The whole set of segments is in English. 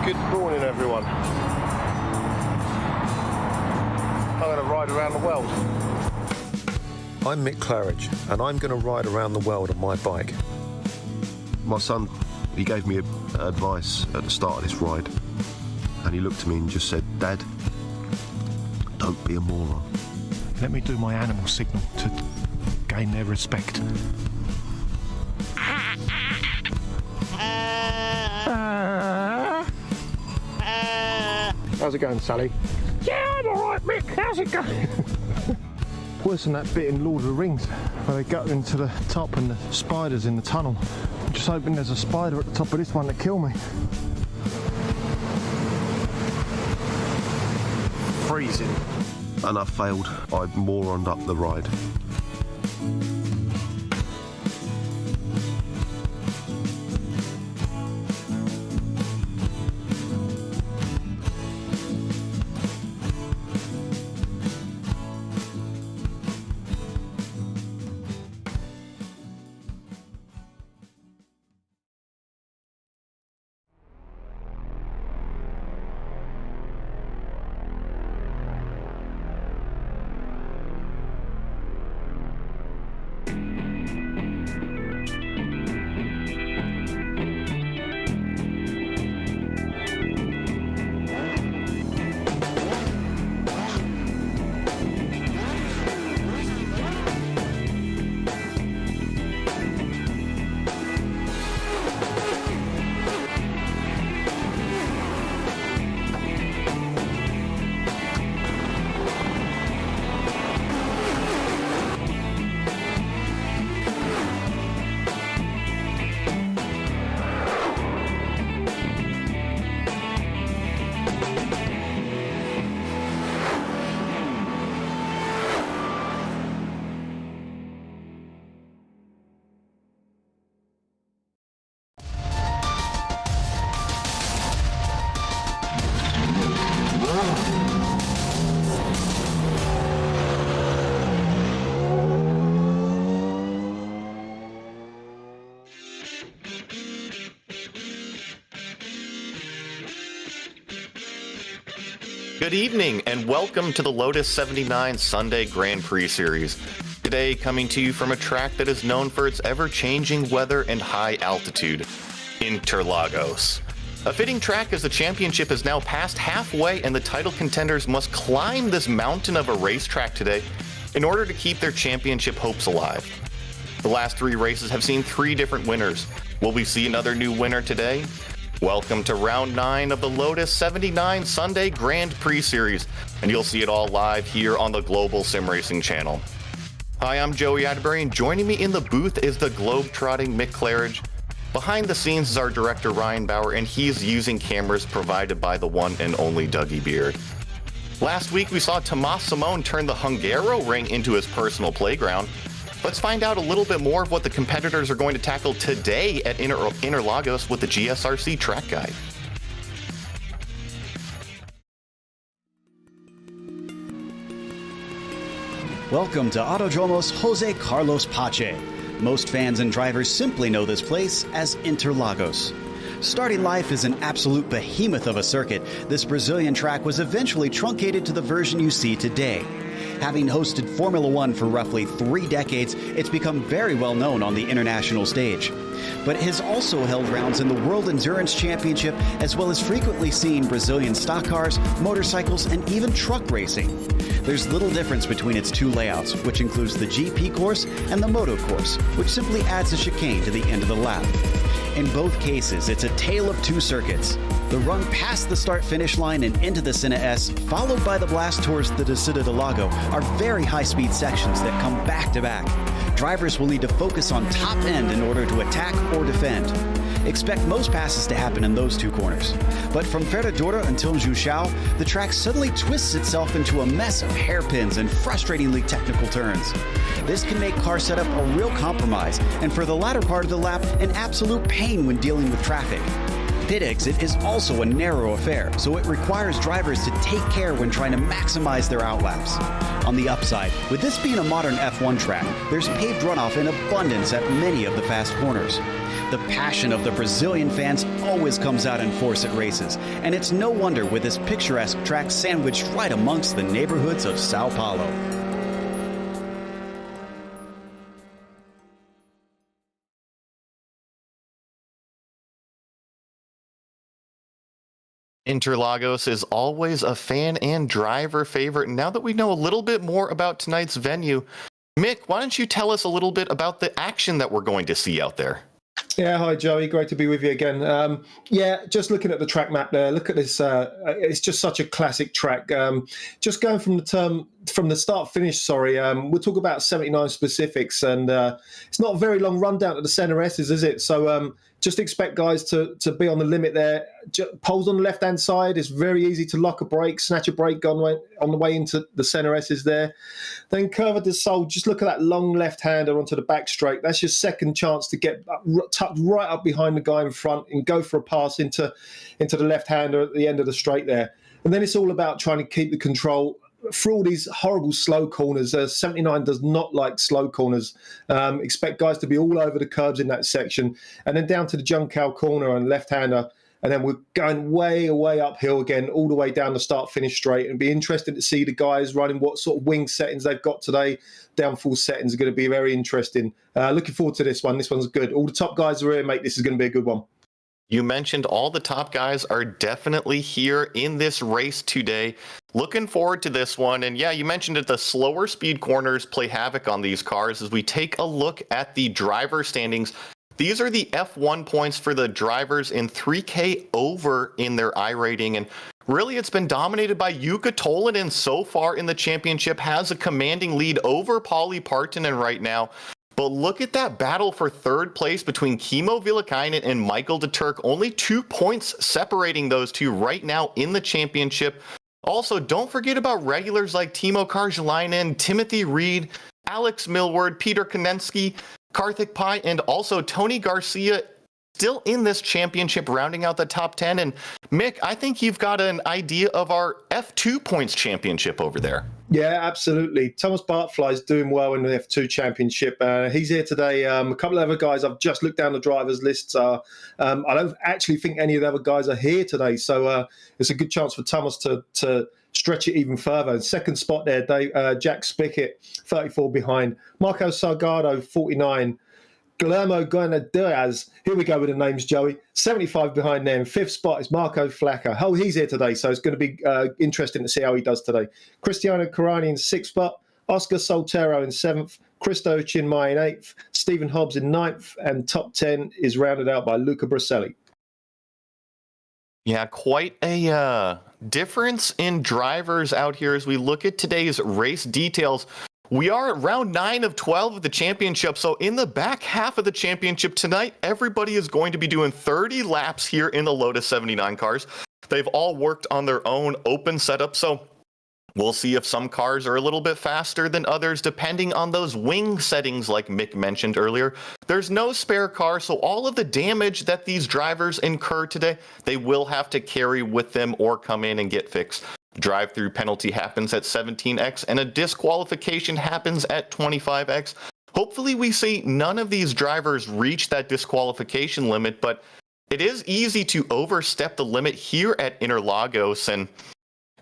Good morning, everyone. I'm going to ride around the world. I'm Mick Claridge, and I'm going to ride around the world on my bike. My son, he gave me advice at the start of this ride, and he looked at me and just said, "Dad, don't be a moron." Let me do my animal signal to gain their respect. How's it going, Sally? Yeah, I'm alright, Mick. How's it going? Worse than that bit in Lord of the Rings where they go into the top and the spiders in the tunnel. I'm just hoping there's a spider at the top of this one to kill me. Freezing. And I failed. I moroned up the ride. Good evening and welcome to the Lotus 79 Sunday Grand Prix Series. Today coming to you from a track that is known for its ever-changing weather and high altitude, Interlagos. A fitting track as the championship is now past halfway and the title contenders must climb this mountain of a racetrack today in order to keep their championship hopes alive. The last three races have seen three different winners. Will we see another new winner today? Welcome to round 9 of the Lotus 79 Sunday Grand Prix Series, and you'll see it all live here on the Global SimRacing Channel. Hi, I'm Joey Atterbury, and joining me in the booth is the globe-trotting Mick Claridge. Behind the scenes is our director Ryan Bauer, and he's using cameras provided by the one and only Dougie Beard. Last week we saw Tomas Simone turn the Hungaro ring into his personal playground. Let's find out a little bit more of what the competitors are going to tackle today at Interlagos with the GSRC track guide. Welcome to Autodromos Jose Carlos Pache. Most fans and drivers simply know this place as Interlagos. Starting life as an absolute behemoth of a circuit, this Brazilian track was eventually truncated to the version you see today. Having hosted Formula One for roughly 3 decades, it's become very well known on the international stage. But it has also held rounds in the World Endurance Championship, as well as frequently seen Brazilian stock cars, motorcycles, and even truck racing. There's little difference between its two layouts, which includes the GP course and the Moto course, which simply adds a chicane to the end of the lap. In both cases, it's a tale of two circuits. The run past the start-finish line and into the Senna S, followed by the blast towards the Descida do Lago, are very high-speed sections that come back-to-back. Drivers will need to focus on top end in order to attack or defend. Expect most passes to happen in those two corners. But from Ferradura until Juchau, the track suddenly twists itself into a mess of hairpins and frustratingly technical turns. This can make car setup a real compromise, and for the latter part of the lap, an absolute pain when dealing with traffic. Pit exit is also a narrow affair, so it requires drivers to take care when trying to maximize their outlaps. On the upside, with this being a modern F1 track, there's paved runoff in abundance at many of the fast corners. The passion of the Brazilian fans always comes out in force at races, and it's no wonder with this picturesque track sandwiched right amongst the neighborhoods of Sao Paulo. Interlagos is always a fan and driver favorite. Now that we know a little bit more about tonight's venue, Mick, why don't you tell us a little bit about the action that we're going to see out there? Yeah, hi Joey, great to be with you again. Yeah, just looking at the track map there, look at this. It's just such a classic track. Just going from the start finish, we'll talk about 79 specifics, and it's not a very long run down to the center S's, is it? So just expect guys to be on the limit there. Poles on the left-hand side, it's very easy to lock a brake, snatch a brake on the way into the center S's there. Then Curva de Sol, just look at that long left-hander onto the back straight. That's your second chance to get tucked right up behind the guy in front and go for a pass into the left-hander at the end of the straight there. And then it's all about trying to keep the control through all these horrible slow corners. 79 does not like slow corners. Expect guys to be all over the curbs in that section. And then down to the Juncal corner and left-hander. And then we're going way uphill again, all the way down the start-finish straight. And it'd be interesting to see the guys running what sort of wing settings they've got today. Downforce settings are going to be very interesting. Looking forward to this one. This one's good. All the top guys are here, mate. This is going to be a good one. You mentioned all the top guys are definitely here in this race today. Looking forward to this one. And yeah, you mentioned it, the slower speed corners play havoc on these cars. As we take a look at the driver standings, these are the F1 points for the drivers in 3K over in their iRating. And really, it's been dominated by Jukka Tolvanen so far in the championship, has a commanding lead over Pauli Partanen right now. But look at that battle for third place between Kimmo Vilakainen and Michael de Turk. Only 2 points separating those two right now in the championship. Also, don't forget about regulars like Timo Karjalainen, Timothy Reed, Alex Millward, Peter Konensky, Karthik Pai, and also Tony Garcia still in this championship, rounding out the top 10. And Mick, I think you've got an idea of our F2 points championship over there. Yeah, absolutely. Thomas Bartfly's doing well in the F2 Championship. He's here today. A couple of other guys, I've just looked down the drivers' lists. I don't actually think any of the other guys are here today. So it's a good chance for Thomas to stretch it even further. Second spot there, Jack Spickett, 34 behind. Marco Salgado, 49. Guillermo Guanadiaz, here we go with the names, Joey. 75 behind them. Fifth spot is Marco Flacca. Oh, he's here today, so it's going to be interesting to see how he does today. Cristiano Carani in sixth spot. Oscar Soltero in seventh. Christo Chinmay in eighth. Stephen Hobbs in ninth. And top 10 is rounded out by Luca Braccelli. Yeah, quite a difference in drivers out here as we look at today's race details. We are at round 9 of 12 of the championship. So in the back half of the championship tonight, everybody is going to be doing 30 laps here in the Lotus 79 cars. They've all worked on their own open setup. So we'll see if some cars are a little bit faster than others, depending on those wing settings like Mick mentioned earlier. There's no spare car, so all of the damage that these drivers incur today, they will have to carry with them or come in and get fixed. Drive-through penalty happens at 17x and a disqualification happens at 25x. Hopefully we see none of these drivers reach that disqualification limit, but it is easy to overstep the limit here at Interlagos. And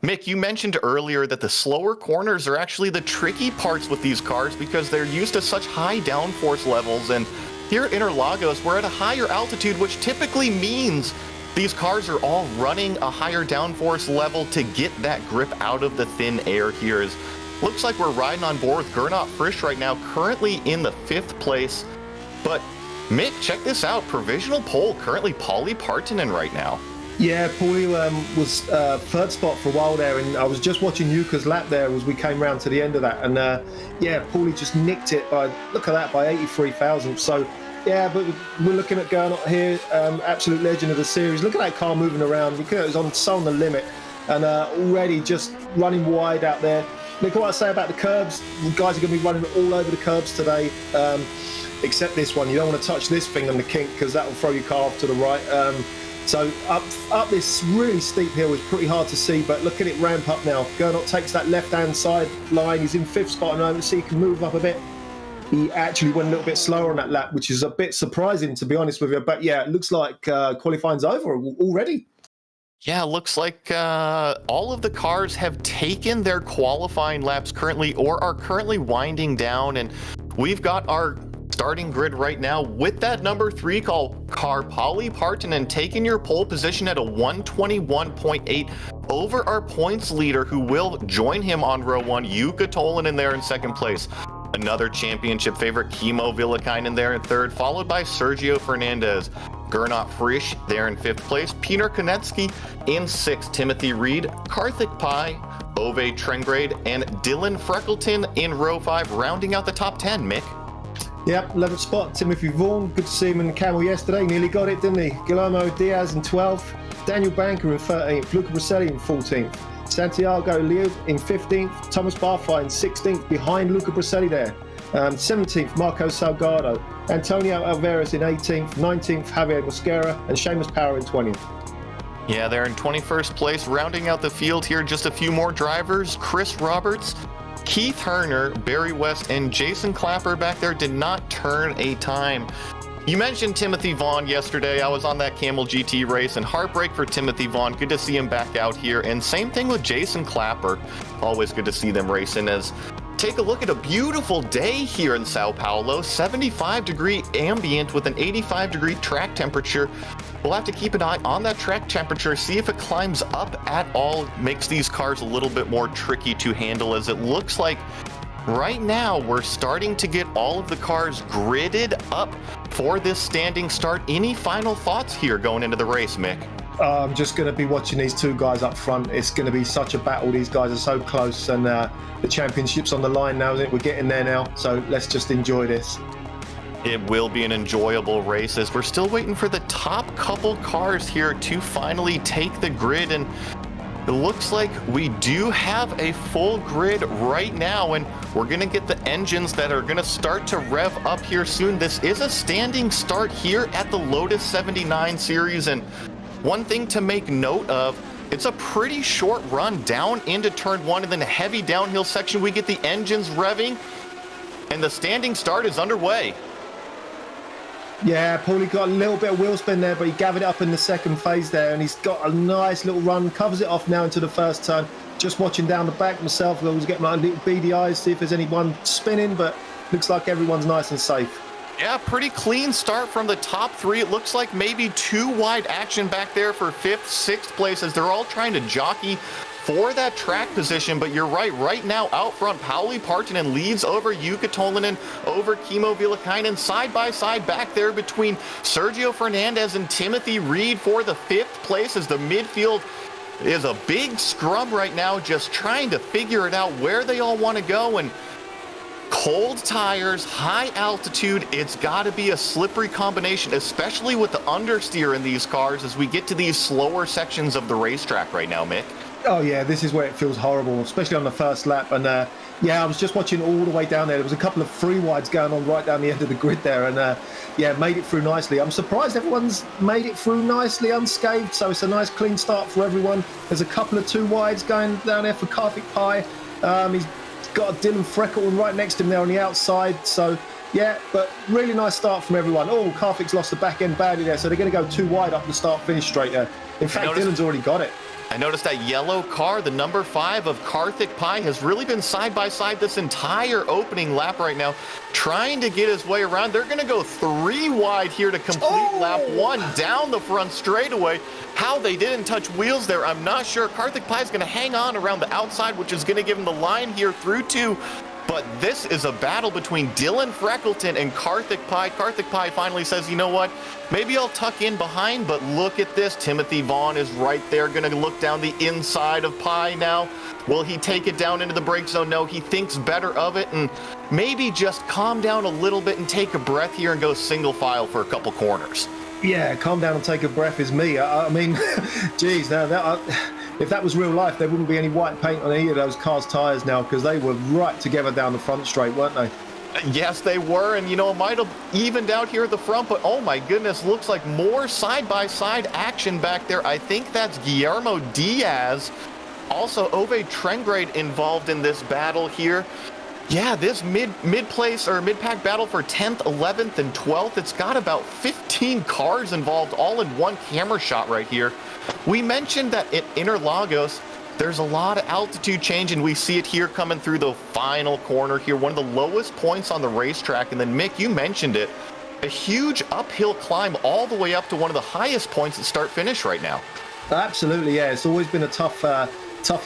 Mick, you mentioned earlier that the slower corners are actually the tricky parts with these cars because they're used to such high downforce levels. And here at Interlagos, we're at a higher altitude, which typically means these cars are all running a higher downforce level to get that grip out of the thin air here. Looks like we're riding on board with Gernot Frisch right now, currently in the 5th place. But Mick, check this out. Provisional pole, currently Pauli Partanen right now. Yeah, Pauli was third spot for a while there, and I was just watching Yuka's lap there as we came round to the end of that. And yeah, Pauli just nicked it by, look at that, by 83 thousandths. So yeah, but we're looking at Gernot here, absolute legend of the series. Look at that car moving around. Look at it, it's so on the limit, and already just running wide out there. Look at what I say about the curbs. The guys are going to be running all over the curbs today, except this one. You don't want to touch this thing on the kink because that will throw your car off to the right. So up this really steep hill is pretty hard to see, but look at it ramp up now. Gernot takes that left-hand side line. He's in 5th spot at the moment, so he can move up a bit. he actually went a little bit slower on that lap, which is a bit surprising, to be honest with you. But yeah, it looks like qualifying's over already. Yeah, looks like all of the cars have taken their qualifying laps currently or are currently winding down. And we've got our starting grid right now with that number 3 car, Pauli Partanen, taking your pole position at a 121.8 over our points leader, who will join him on row 1, Jukka Tolvanen there in second place. Another championship favorite, Kimmo Villakainen there in third, followed by Sergio Fernandez. Gernot Frisch there in 5th place, Peter Konecki in 6th, Timothy Reed, Karthik Pai, Ove Trengrade, and Dylan Freckleton in row 5, rounding out the top 10, Mick. Yep, 11th spot, Timothy Vaughan. Good to see him in the camel yesterday. Nearly got it, didn't he? Guillermo Diaz in 12th, Daniel Banker in 13th, Luca Brusselli in 14th, Santiago Liu in 15th, Thomas Barfly in 16th, behind Luca Brusselli there. 17th, Marco Salgado, Antonio Alvarez in 18th, 19th, Javier Mosquera, and Seamus Power in 20th. Yeah, they're in 21st place, rounding out the field here. Just a few more drivers. Chris Roberts, Keith Herner, Barry West, and Jason Clapper back there did not turn a time. You mentioned Timothy Vaughan yesterday. I was on that Camel GT race, and heartbreak for Timothy Vaughan. Good to see him back out here. And same thing with Jason Clapper. Always good to see them racing. As take a look at a beautiful day here in Sao Paulo. 75-degree ambient with an 85-degree track temperature. We'll have to keep an eye on that track temperature, see if it climbs up at all. Makes these cars a little bit more tricky to handle, as it looks like right now we're starting to get all of the cars gridded up for this standing start. Any final thoughts here going into the race, Mick? I'm just going to be watching these two guys up front. It's going to be such a battle. These guys are so close, and the championship's on the line now, isn't it? We're getting there now, so let's just enjoy this. It will be an enjoyable race, as we're still waiting for the top couple cars here to finally take the grid. And it looks like we do have a full grid right now, and we're going to get the engines that are going to start to rev up here soon. This is a standing start here at the Lotus 79 series, and one thing to make note of, it's a pretty short run down into turn 1, and then a heavy downhill section. We get the engines revving, and the standing start is underway. Yeah, Paulie got a little bit of wheel spin there, but he gathered it up in the second phase there, and he's got a nice little run, covers it off now into the first turn. Just watching down the back myself, I was getting my little beady eyes, see if there's anyone spinning, but looks like everyone's nice and safe. Yeah, pretty clean start from the top 3. It looks like maybe 2 wide action back there for 5th, 6th place, as they're all trying to jockey for that track position. But you're right now out front, Pauli Partanen leads over Jukka Tolvanen, over Kimmo Villakainen, side by side back there between Sergio Fernandez and Timothy Reed for the 5th place, as the midfield is a big scrum right now, just trying to figure it out where they all want to go. And cold tires, high altitude, it's got to be a slippery combination, especially with the understeer in these cars as we get to these slower sections of the racetrack right now, Mick. Oh yeah, this is where it feels horrible, especially on the first lap. And yeah, I was just watching all the way down there. There was a couple of free wides going on right down the end of the grid there, and yeah, made it through nicely. I'm surprised everyone's made it through nicely unscathed, so it's a nice clean start for everyone. There's a couple of 2 wides going down there for Karthik Pai. He's got a Dylan Freckleton right next to him there on the outside, so yeah, but really nice start from everyone. Oh, Karthik's lost the back end badly there, so they're going to go 2 wide up the start-finish straight there. In fact, Dylan's already got it. I noticed that yellow car, the number 5 of Karthik Pai, has really been side by side this entire opening lap right now, trying to get his way around. They're going to go 3 wide here to complete lap 1 down the front straightaway. How they didn't touch wheels there, I'm not sure. Karthik Pai is going to hang on around the outside, which is going to give him the line here through 2. But this is a battle between Dylan Freckleton and Karthik Pai. Karthik Pai finally says, you know what, maybe I'll tuck in behind, but look at this. Timothy Vaughan is right there, going to look down the inside of Pai now. Will he take it down into the brake zone? No, he thinks better of it, and maybe just calm down a little bit and take a breath here and go single file for a couple corners. Yeah, calm down and take a breath is me. I mean, geez, now if that was real life, there wouldn't be any white paint on any of those cars' tyres now, because they were right together down the front straight, weren't they? Yes, they were, and you know, it might have evened out here at the front, but oh my goodness, looks like more side-by-side action back there. I think that's Guillermo Diaz. Also, Ove Trengrade involved in this battle here. Yeah, this mid-place or mid-pack battle for 10th, 11th, and 12th, it's got about 15 cars involved all in one camera shot right here. We mentioned that at Interlagos, there's a lot of altitude change, and we see it here coming through the final corner here, one of the lowest points on the racetrack. And then, Mick, you mentioned it, a huge uphill climb all the way up to one of the highest points at start-finish right now. Absolutely, yeah. It's always been a tough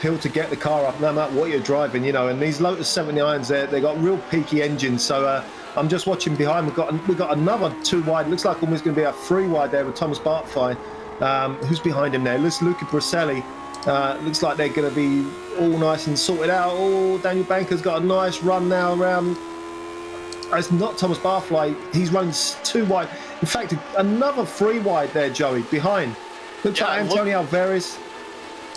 hill to get the car up, no matter what you're driving, you know. And these Lotus 79s, they got real peaky engines. So I'm just watching behind. We've got another 2 wide. Looks like almost going to be a 3 wide there with Thomas Bartfly. Who's behind him there? Luca Braselli. Looks like they're going to be all nice and sorted out. Oh, Daniel Banker's got a nice run now around. It's not Thomas Barfly. He's running 2 wide. In fact, another 3 wide there, Joey, behind. Looks like Antonio Alvarez.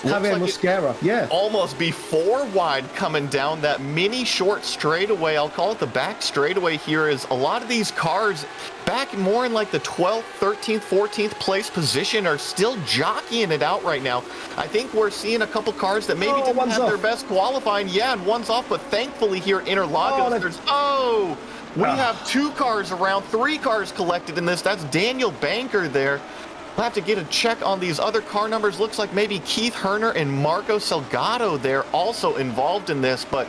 Javier Mosquera, yeah. Almost be 4 wide coming down that mini short straightaway. I'll call it the back straightaway here. Is a lot of these cars back more in like the 12th, 13th, 14th place position are still jockeying it out right now. I think we're seeing a couple cars that maybe didn't have their best qualifying. Yeah, and one's off, but thankfully here at Interlagos, we have 2 cars around, 3 cars collected in this. That's Daniel Banker there. We'll have to get a check on these other car numbers. Looks like maybe Keith Herner and Marco Salgado there also involved in this. But,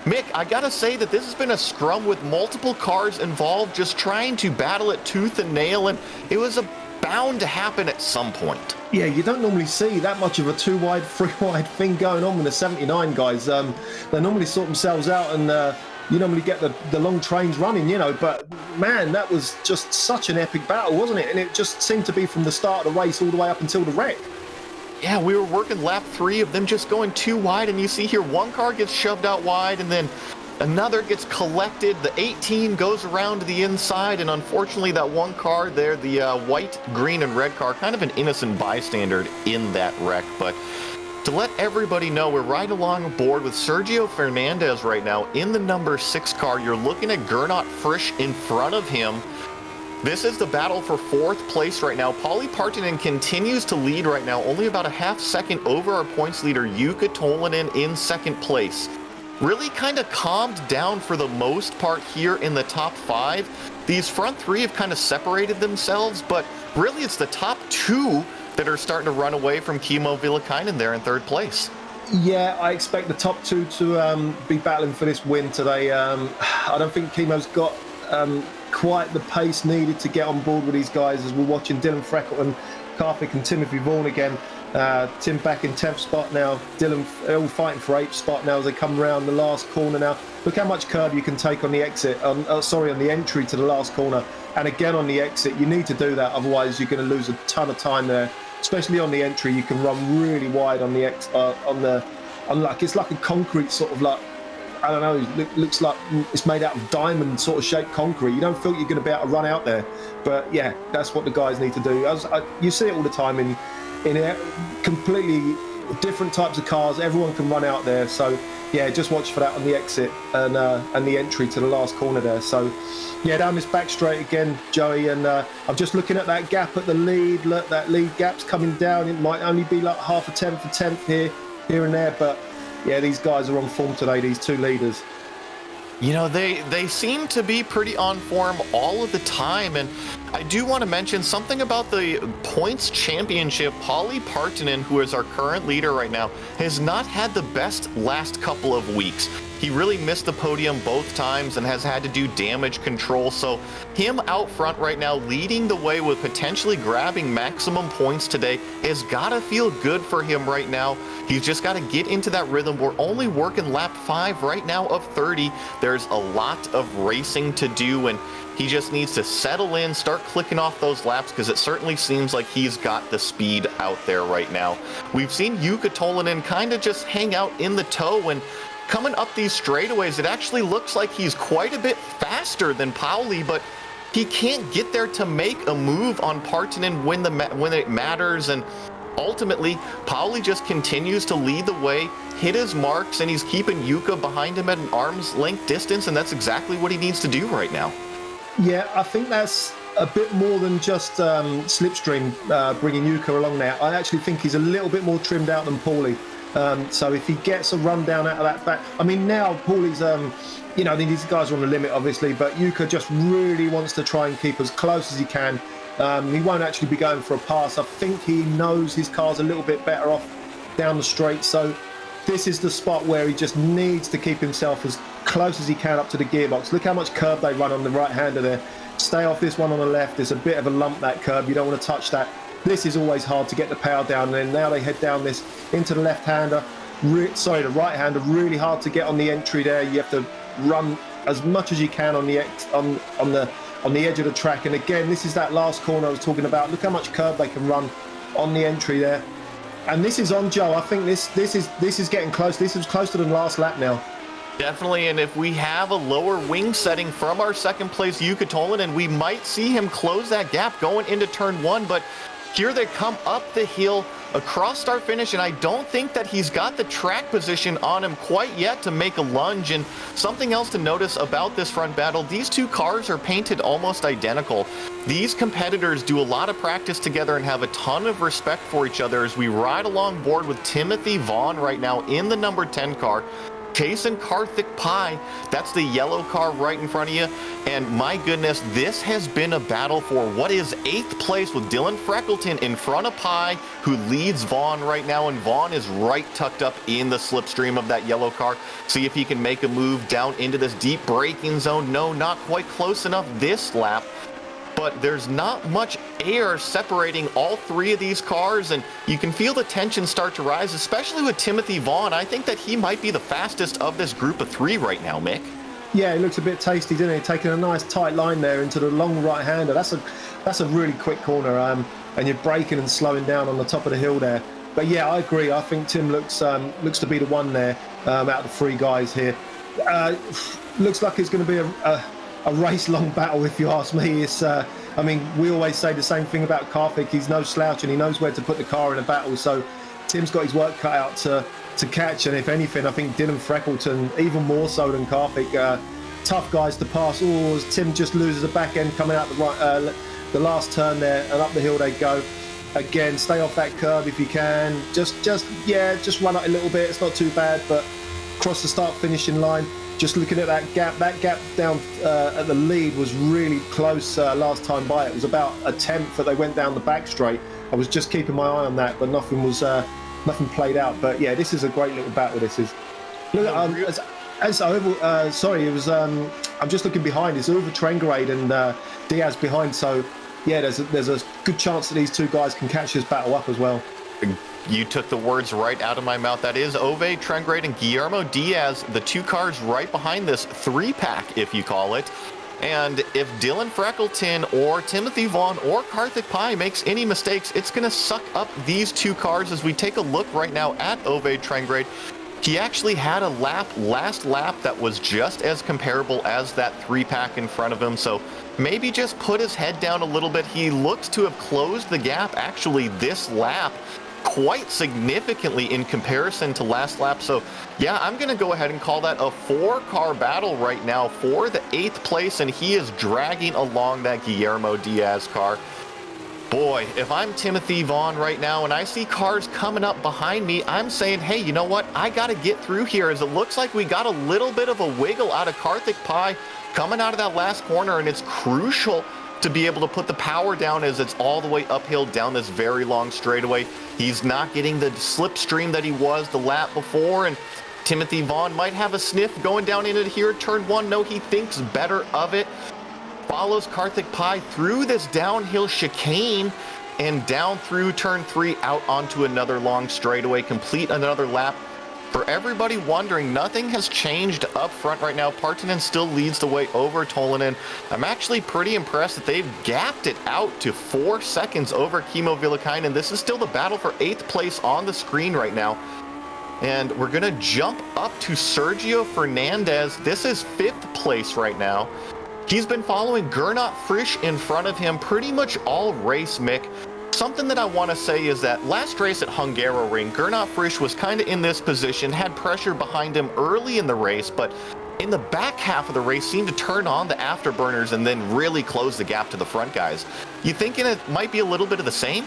Mick, I got to say that this has been a scrum with multiple cars involved, just trying to battle it tooth and nail, and it was bound to happen at some point. Yeah, you don't normally see that much of a 2 wide, 3 wide thing going on with the 79 guys. They normally sort themselves out, and you normally get the long trains running, you know. But man, that was just such an epic battle, wasn't it? And it just seemed to be from the start of the race all the way up until the wreck. Yeah, we were working lap 3 of them just going 2 wide, and you see here one car gets shoved out wide, and then another gets collected. The 18 goes around to the inside, and unfortunately that one car there, the white, green, and red car, kind of an innocent bystander in that wreck. But to let everybody know, we're right along board with Sergio Fernandez right now in the number 6 car. You're looking at Gernot Frisch in front of him. This is the battle for 4th place right now. Paulie Partonen continues to lead right now, only about a half second over our points leader, Jukka Tolvanen, in 2nd place. Really kind of calmed down for the most part here in the top 5. These front 3 have kind of separated themselves, but really it's the top 2 that are starting to run away from Kimmo Villakainen there in 3rd place. Yeah, I expect the top 2 to be battling for this win today. I don't think Kimmo's got quite the pace needed to get on board with these guys, as we're watching Dylan Freckleton, Karthik and Timothy Vaughan again. Tim back in 10th spot now. Dylan all fighting for 8th spot now as they come around the last corner now. Look how much curb you can take on the exit, on the entry to the last corner. And again on the exit, you need to do that, otherwise you're going to lose a ton of time there. Especially on the entry, you can run really wide on the it's like a concrete sort of, like, I don't know, it looks like it's made out of diamond sort of shaped concrete. You don't feel you're going to be able to run out there. But yeah, that's what the guys need to do. You see it all the time in completely different types of cars. Everyone can run out there. So yeah, just watch for that on the exit and the entry to the last corner there. So yeah, down this back straight again, Joey, and I'm just looking at that gap at the lead. Look, that lead gap's coming down. It might only be like half a tenth here and there, but yeah, these guys are on form today, these 2 leaders. You know, they seem to be pretty on form all of the time, and I do want to mention something about the points championship. Paulie Partonen, who is our current leader right now, has not had the best last couple of weeks. He really missed the podium both times and has had to do damage control. So him out front right now, leading the way with potentially grabbing maximum points today, has got to feel good for him right now. He's just got to get into that rhythm. We're only working lap 5 right now of 30. There's a lot of racing to do, and he just needs to settle in, start clicking off those laps, because it certainly seems like he's got the speed out there right now. We've seen Jukka Tolvanen kind of just hang out in the tow, and coming up these straightaways, it actually looks like he's quite a bit faster than Paulie, but he can't get there to make a move on Partonen when it matters. And ultimately, Paulie just continues to lead the way, hit his marks, and he's keeping Jukka behind him at an arm's length distance, and that's exactly what he needs to do right now. Yeah, I think that's a bit more than just Slipstream bringing Jukka along there. I actually think he's a little bit more trimmed out than Paulie. So if he gets a rundown out of that back, I mean, now Paulie's, these guys are on the limit, obviously, but Yuka just really wants to try and keep as close as he can. He won't actually be going for a pass. I think he knows his car's a little bit better off down the straight. So this is the spot where he just needs to keep himself as close as he can up to the gearbox. Look how much curb they run on the right-hander there. Stay off this one on the left. It's a bit of a lump, that curb. You don't want to touch that. This is always hard to get the power down. And then now they head down this into the left-hander. The right-hander, really hard to get on the entry there. You have to run as much as you can on the edge of the track. And again, this is that last corner I was talking about. Look how much curb they can run on the entry there. And this is on Joe. I think this is getting close. This is closer than last lap now. Definitely, and if we have a lower wing setting from our second place Yuka Tolinen, we might see him close that gap going into turn one, but here they come up the hill across start finish, and I don't think that he's got the track position on him quite yet to make a lunge. And something else to notice about this front battle, these two cars are painted almost identical. These competitors do a lot of practice together and have a ton of respect for each other as we ride along board with Timothy Vaughn right now in the number 10 car. Chasing Karthik Pai, that's the yellow car right in front of you. And my goodness, this has been a battle for what is 8th place with Dylan Freckleton in front of Pai, who leads Vaughn right now. And Vaughn is right tucked up in the slipstream of that yellow car. See if he can make a move down into this deep braking zone. No, not quite close enough this lap. But there's not much air separating all three of these cars, and you can feel the tension start to rise, especially with Timothy Vaughn. I think that he might be the fastest of this group of three right now, Mick. Yeah, it looks a bit tasty, doesn't it? Taking a nice tight line there into the long right-hander. That's a really quick corner, and you're braking and slowing down on the top of the hill there. But yeah, I agree. I think Tim looks to be the one there out of the three guys here. Looks like it's going to be a race-long battle, if you ask me. It's, we always say the same thing about Karthik. He's no slouch, and he knows where to put the car in a battle. So Tim's got his work cut out to catch. And if anything, I think Dylan Freckleton, even more so than Karthik, tough guys to pass. Oh, Tim just loses the back end coming out the last turn there, and up the hill they go. Again, stay off that curb if you can. Just run it a little bit. It's not too bad, but cross the start-finishing line. Just looking at that gap down at the lead was really close last time by. It was about a tenth that they went down the back straight. I was just keeping my eye on that, but nothing played out. But yeah, this is a great little battle. This is. Look, it was. I'm just looking behind. It's Uwe Trengrade and Diaz behind. So yeah, there's a good chance that these two guys can catch this battle up as well. You took the words right out of my mouth. That is Ove Trengrade and Guillermo Diaz, the two cars right behind this three-pack, if you call it. And if Dylan Freckleton or Timothy Vaughn or Karthik Pai makes any mistakes, it's going to suck up these two cars. As we take a look right now at Ove Trengrade, he actually had a last lap that was just as comparable as that three-pack in front of him. So maybe just put his head down a little bit. He looks to have closed the gap actually this lap quite significantly in comparison to last lap. So yeah, I'm going to go ahead and call that a 4-car battle right now for the 8th place, and he is dragging along that Guillermo Diaz car. Boy, if I'm Timothy Vaughn right now and I see cars coming up behind me, I'm saying, hey, you know what? I got to get through here, as it looks like we got a little bit of a wiggle out of Karthik Pai coming out of that last corner, and it's crucial to be able to put the power down as it's all the way uphill down this very long straightaway. He's not getting the slipstream that he was the lap before, and Timothy Vaughn might have a sniff going down into here turn one. No, he thinks better of it. Follows Karthik Pai through this downhill chicane and down through turn 3 out onto another long straightaway, complete another lap. For everybody wondering, nothing has changed up front right now. Partanen still leads the way over Tolinen. I'm actually pretty impressed that they've gapped it out to 4 seconds over Kimmo Vilakainen. This is still the battle for 8th place on the screen right now. And we're going to jump up to Sergio Fernandez. This is 5th place right now. He's been following Gernot Frisch in front of him pretty much all race, Mick. Something that I want to say is that last race at Hungaroring, Gernot Frisch was kind of in this position, had pressure behind him early in the race, but in the back half of the race seemed to turn on the afterburners and then really close the gap to the front guys. You thinking it might be a little bit of the same?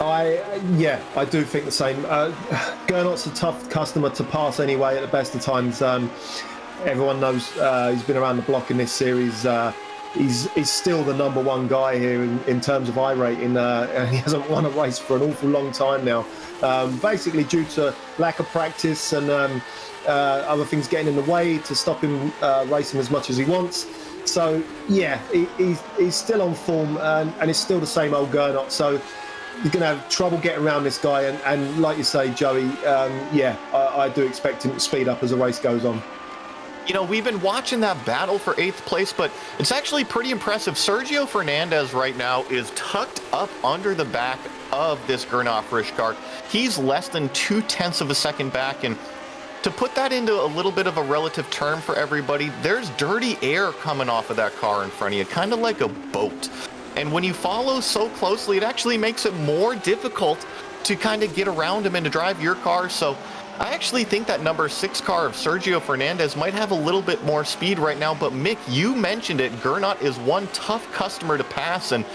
I do think the same. Gernot's a tough customer to pass anyway at the best of times. Everyone knows he's been around the block in this series. He's still the number one guy here in terms of iRating, and he hasn't won a race for an awful long time now. Basically due to lack of practice and other things getting in the way to stop him racing as much as he wants. So yeah, he's still on form, and it's still the same old Gernot. So he's going to have trouble getting around this guy, and like you say, Joey, I do expect him to speed up as the race goes on. You know, we've been watching that battle for 8th place, but it's actually pretty impressive. Sergio Fernandez right now is tucked up under the back of this Gernot Frisch car. He's less than 0.2 of a second back, and to put that into a little bit of a relative term for everybody, there's dirty air coming off of that car in front of you, kind of like a boat. And when you follow so closely, it actually makes it more difficult to kind of get around him and to drive your car. So I actually think that number 6 car of Sergio Fernandez might have a little bit more speed right now. But Mick, you mentioned it. Gernot is one tough customer to pass. And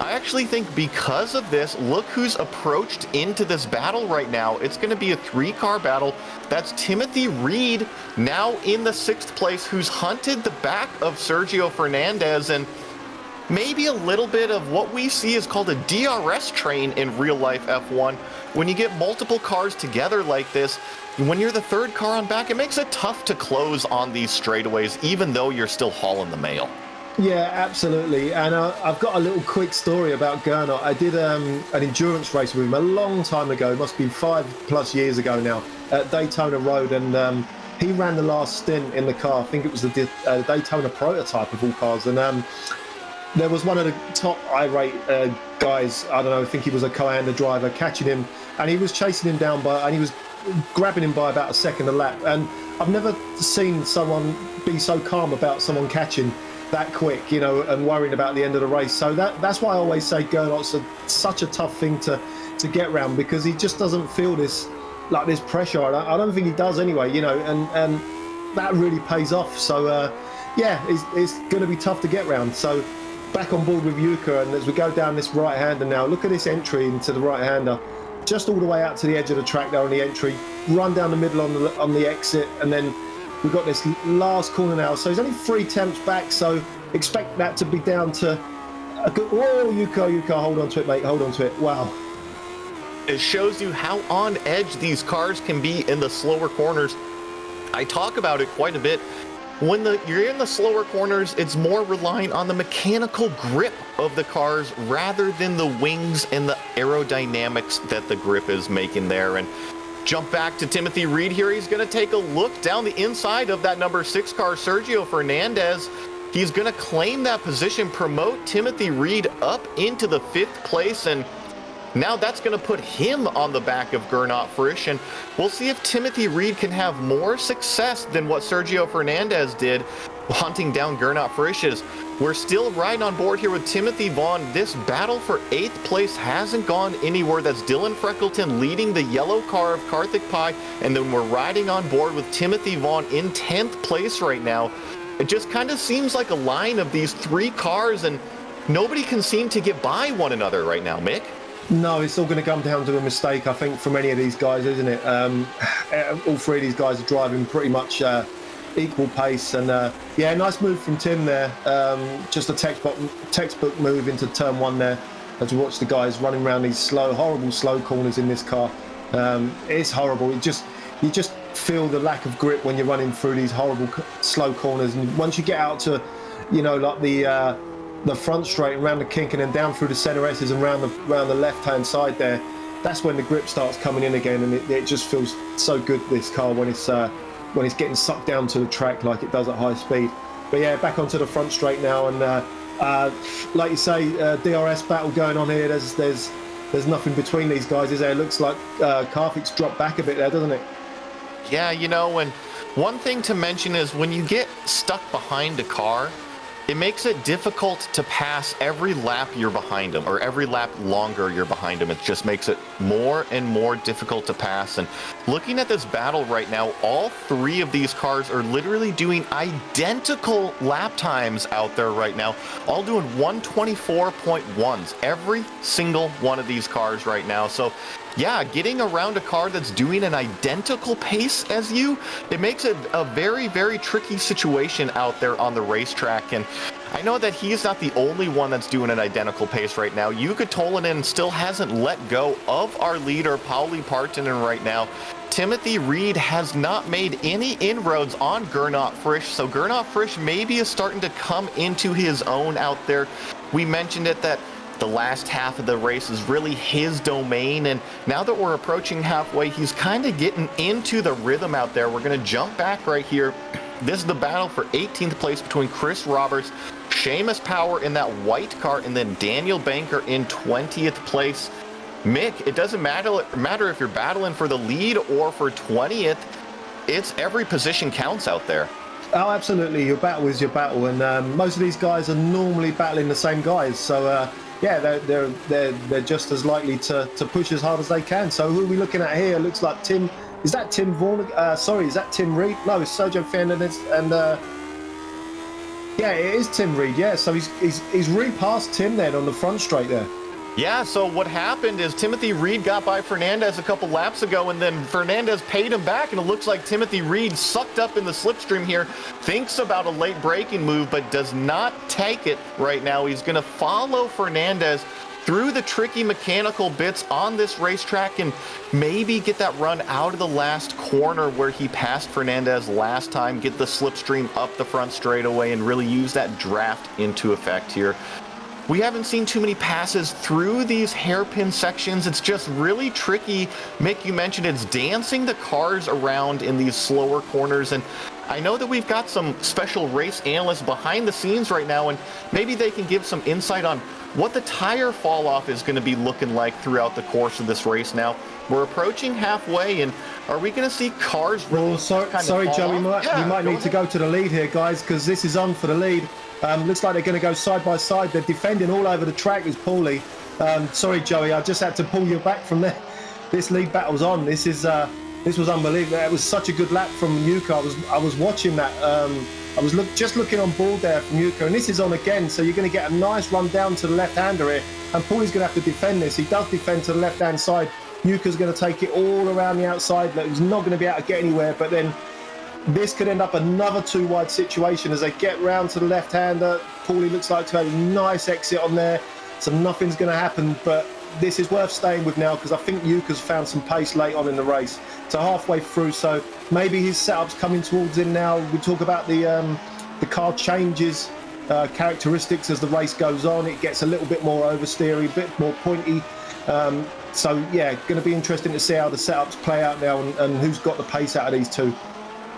I actually think because of this, look who's approached into this battle right now. It's going to be a 3-car battle. That's Timothy Reed, now in the 6th place, who's hunted the back of Sergio Fernandez. And maybe a little bit of what we see is called a DRS train in real life F1. When you get multiple cars together like this, when you're the 3rd car on back, it makes it tough to close on these straightaways, even though you're still hauling the mail. Yeah, absolutely. And I've got a little quick story about Gernot. I did an endurance race with him a long time ago. It must be 5+ years ago now, at Daytona Road. And he ran the last stint in the car. I think it was the Daytona prototype of all cars. And there was one of the top irate guys, I don't know, I think he was a co-hander driver, catching him, and he was chasing him down and he was grabbing him by about a second a lap. And I've never seen someone be so calm about someone catching that quick, you know, and worrying about the end of the race. So that's why I always say Gernot's such a tough thing to get around, because he just doesn't feel this pressure. I don't think he does anyway, you know, and that really pays off. So it's going to be tough to get around. So back on board with Yuka, and as we go down this right-hander now, look at this entry into the right-hander, just all the way out to the edge of the track there on the entry, run down the middle on the exit, and then we've got this last corner now. So he's only 3 temps back, so expect that to be down to a good... Whoa, Yuka, hold on to it, mate, hold on to it. Wow. It shows you how on edge these cars can be in the slower corners. I talk about it quite a bit. When you're in the slower corners, it's more reliant on the mechanical grip of the cars rather than the wings and the aerodynamics that the grip is making there. And jump back to Timothy Reed here. He's going to take a look down the inside of that number 6 car, Sergio Fernandez. He's going to claim that position, promote Timothy Reed up into the 5th place, and now that's going to put him on the back of Gernot Frisch, and we'll see if Timothy Reed can have more success than what Sergio Fernandez did hunting down Gernot Frisch. We're still right on board here with Timothy Vaughn. This battle for 8th place hasn't gone anywhere. That's Dylan Freckleton leading the yellow car of Karthik Pai, and then we're riding on board with Timothy Vaughn in 10th place right now. It just kind of seems like a line of these 3 cars, and nobody can seem to get by one another right now, Mick. No, it's all going to come down to a mistake, I think, from any of these guys, isn't it? All 3 of these guys are driving pretty much equal pace, and nice move from Tim there. Just a textbook move into turn 1 there, as we watch the guys running around these horrible slow corners in this car. It's horrible. You just feel the lack of grip when you're running through these horrible slow corners, and once you get out to, you know, like the front straight and round the kink and then down through the center S's and round the left-hand side there, that's when the grip starts coming in again, and it just feels so good, this car, when it's getting sucked down to the track like it does at high speed. But yeah, back onto the front straight now, and like you say, DRS battle going on here. There's nothing between these guys, is there? It looks like Karthik's dropped back a bit there, doesn't it? Yeah, you know, and one thing to mention is when you get stuck behind a car, it makes it difficult to pass every lap you're behind him, or every lap longer you're behind him. It just makes it more and more difficult to pass. And looking at this battle right now, all three of these cars are literally doing identical lap times out there right now, all doing 124.1s, every single one of these cars right now. So yeah, getting around a car that's doing an identical pace as you, it makes it a very, very tricky situation out there on the racetrack. And I know that he's not the only one that's doing an identical pace right now. Jukka Tolvanen still hasn't let go of our leader, Pauli Partanen, right now. Timothy Reed has not made any inroads on Gernot Frisch, so Gernot Frisch maybe is starting to come into his own out there. We mentioned it that the last half of the race is really his domain, and now that we're approaching halfway, he's kind of getting into the rhythm out there. We're going to jump back right here. This is the battle for 18th place between Chris Roberts, Seamus Power in that white car, and then Daniel Banker in 20th place. Mick, it doesn't matter if you're battling for the lead or for 20th. It's every position counts out there. Oh, absolutely. Your battle is your battle, and most of these guys are normally battling the same guys. So, yeah, they're just as likely to push as hard as they can. So, who are we looking at here? Looks like Tim. Is that Tim Vaughan? Sorry, is that Tim Reed? No, it's Sergio Fernandez, and yeah, it is Tim Reed. Yeah, so he's repassed Tim then on the front straight there. Yeah, so what happened is Timothy Reed got by Fernandez a couple laps ago, and then Fernandez paid him back, and it looks like Timothy Reed, sucked up in the slipstream here, thinks about a late braking move, but does not take it right now. He's going to follow Fernandez through the tricky mechanical bits on this racetrack and maybe get that run out of the last corner where he passed Fernandez last time, get the slipstream up the front straightaway, and really use that draft into effect here. We haven't seen too many passes through these hairpin sections. It's just really tricky. Mick, you mentioned it's dancing the cars around in these slower corners, and I know that we've got some special race analysts behind the scenes right now, and maybe they can give some insight on what the tire fall off is going to be looking like throughout the course of this race now. We're approaching halfway, and are we going to see cars really Well, sorry, Joe, we might need to go to the lead here, guys, because this is on for the lead. Looks like they're going to go side by side. They're defending all over the track with Paulie. Sorry, Joey, I just had to pull you back from there. This lead battle's on. This was unbelievable. It was such a good lap from Jukka. I was watching that. I was just looking on board there from Jukka, and this is on again. So you're going to get a nice run down to the left-hander here, and Paulie's going to have to defend this. He does defend to the left-hand side. Jukka's going to take it all around the outside. He's not going to be able to get anywhere, but then this could end up another two-wide situation as they get round to the left-hander. Paulie looks like to have a nice exit on there, so nothing's going to happen, but this is worth staying with now because I think Jukka's found some pace late on in the race. So halfway through, so maybe his setup's coming towards him now. We talk about the car changes characteristics as the race goes on. It gets a little bit more oversteery, a bit more pointy. So yeah, going to be interesting to see how the setups play out now and who's got the pace out of these two.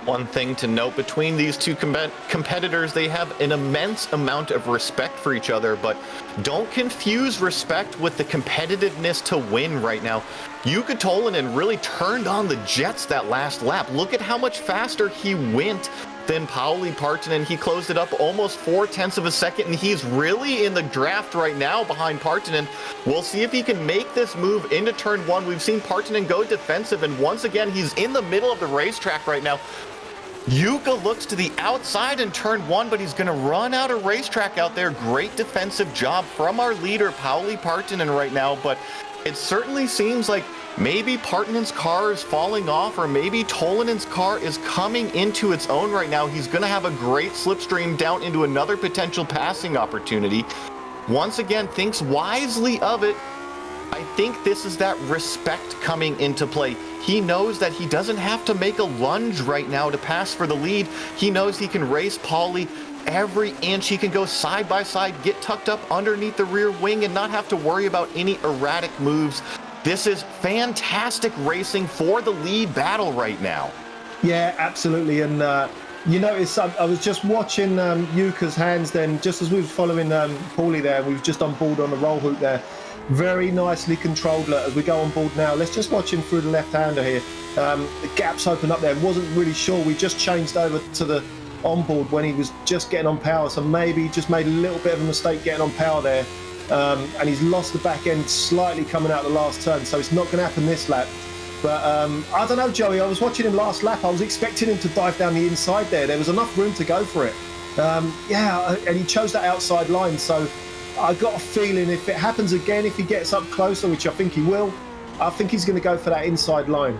One thing to note between these two competitors, they have an immense amount of respect for each other, but don't confuse respect with the competitiveness to win right now. Jukka Tolvanen really turned on the jets that last lap. Look at how much faster he went than Pauli Partanen. He closed it up almost 0.4 of a second, and he's really in the draft right now behind Partanen. We'll see if he can make this move into turn one. We've seen Partanen go defensive, and once again, he's in the middle of the racetrack right now. Jukka looks to the outside in turn one, but he's going to run out of racetrack out there. Great defensive job from our leader, Pauli Partanen, right now, but it certainly seems like maybe Partanen's car is falling off, or maybe Tolvanen's car is coming into its own right now. He's going to have a great slipstream down into another potential passing opportunity. Once again, thinks wisely of it. I think this is that respect coming into play. He knows that he doesn't have to make a lunge right now to pass for the lead. He knows he can race Pauli every inch. He can go side by side, get tucked up underneath the rear wing, and not have to worry about any erratic moves. This is fantastic racing for the lead battle right now. Yeah, absolutely. And you notice I was just watching Jukka's hands then, just as we were following Paulie there. We were just on board on the roll hoop there. Very nicely controlled. As we go on board now, let's just watch him through the left-hander here. The gaps open up there. Wasn't really sure. We just changed over to the on board when he was just getting on power, so maybe he just made a little bit of a mistake getting on power there, and he's lost the back end slightly coming out the last turn, so it's not going to happen this lap. But I don't know, Joey, I was watching him last lap, I was expecting him to dive down the inside there was enough room to go for it. And he chose that outside line, so I got a feeling if it happens again, if he gets up closer, which I think he will, I think he's going to go for that inside line.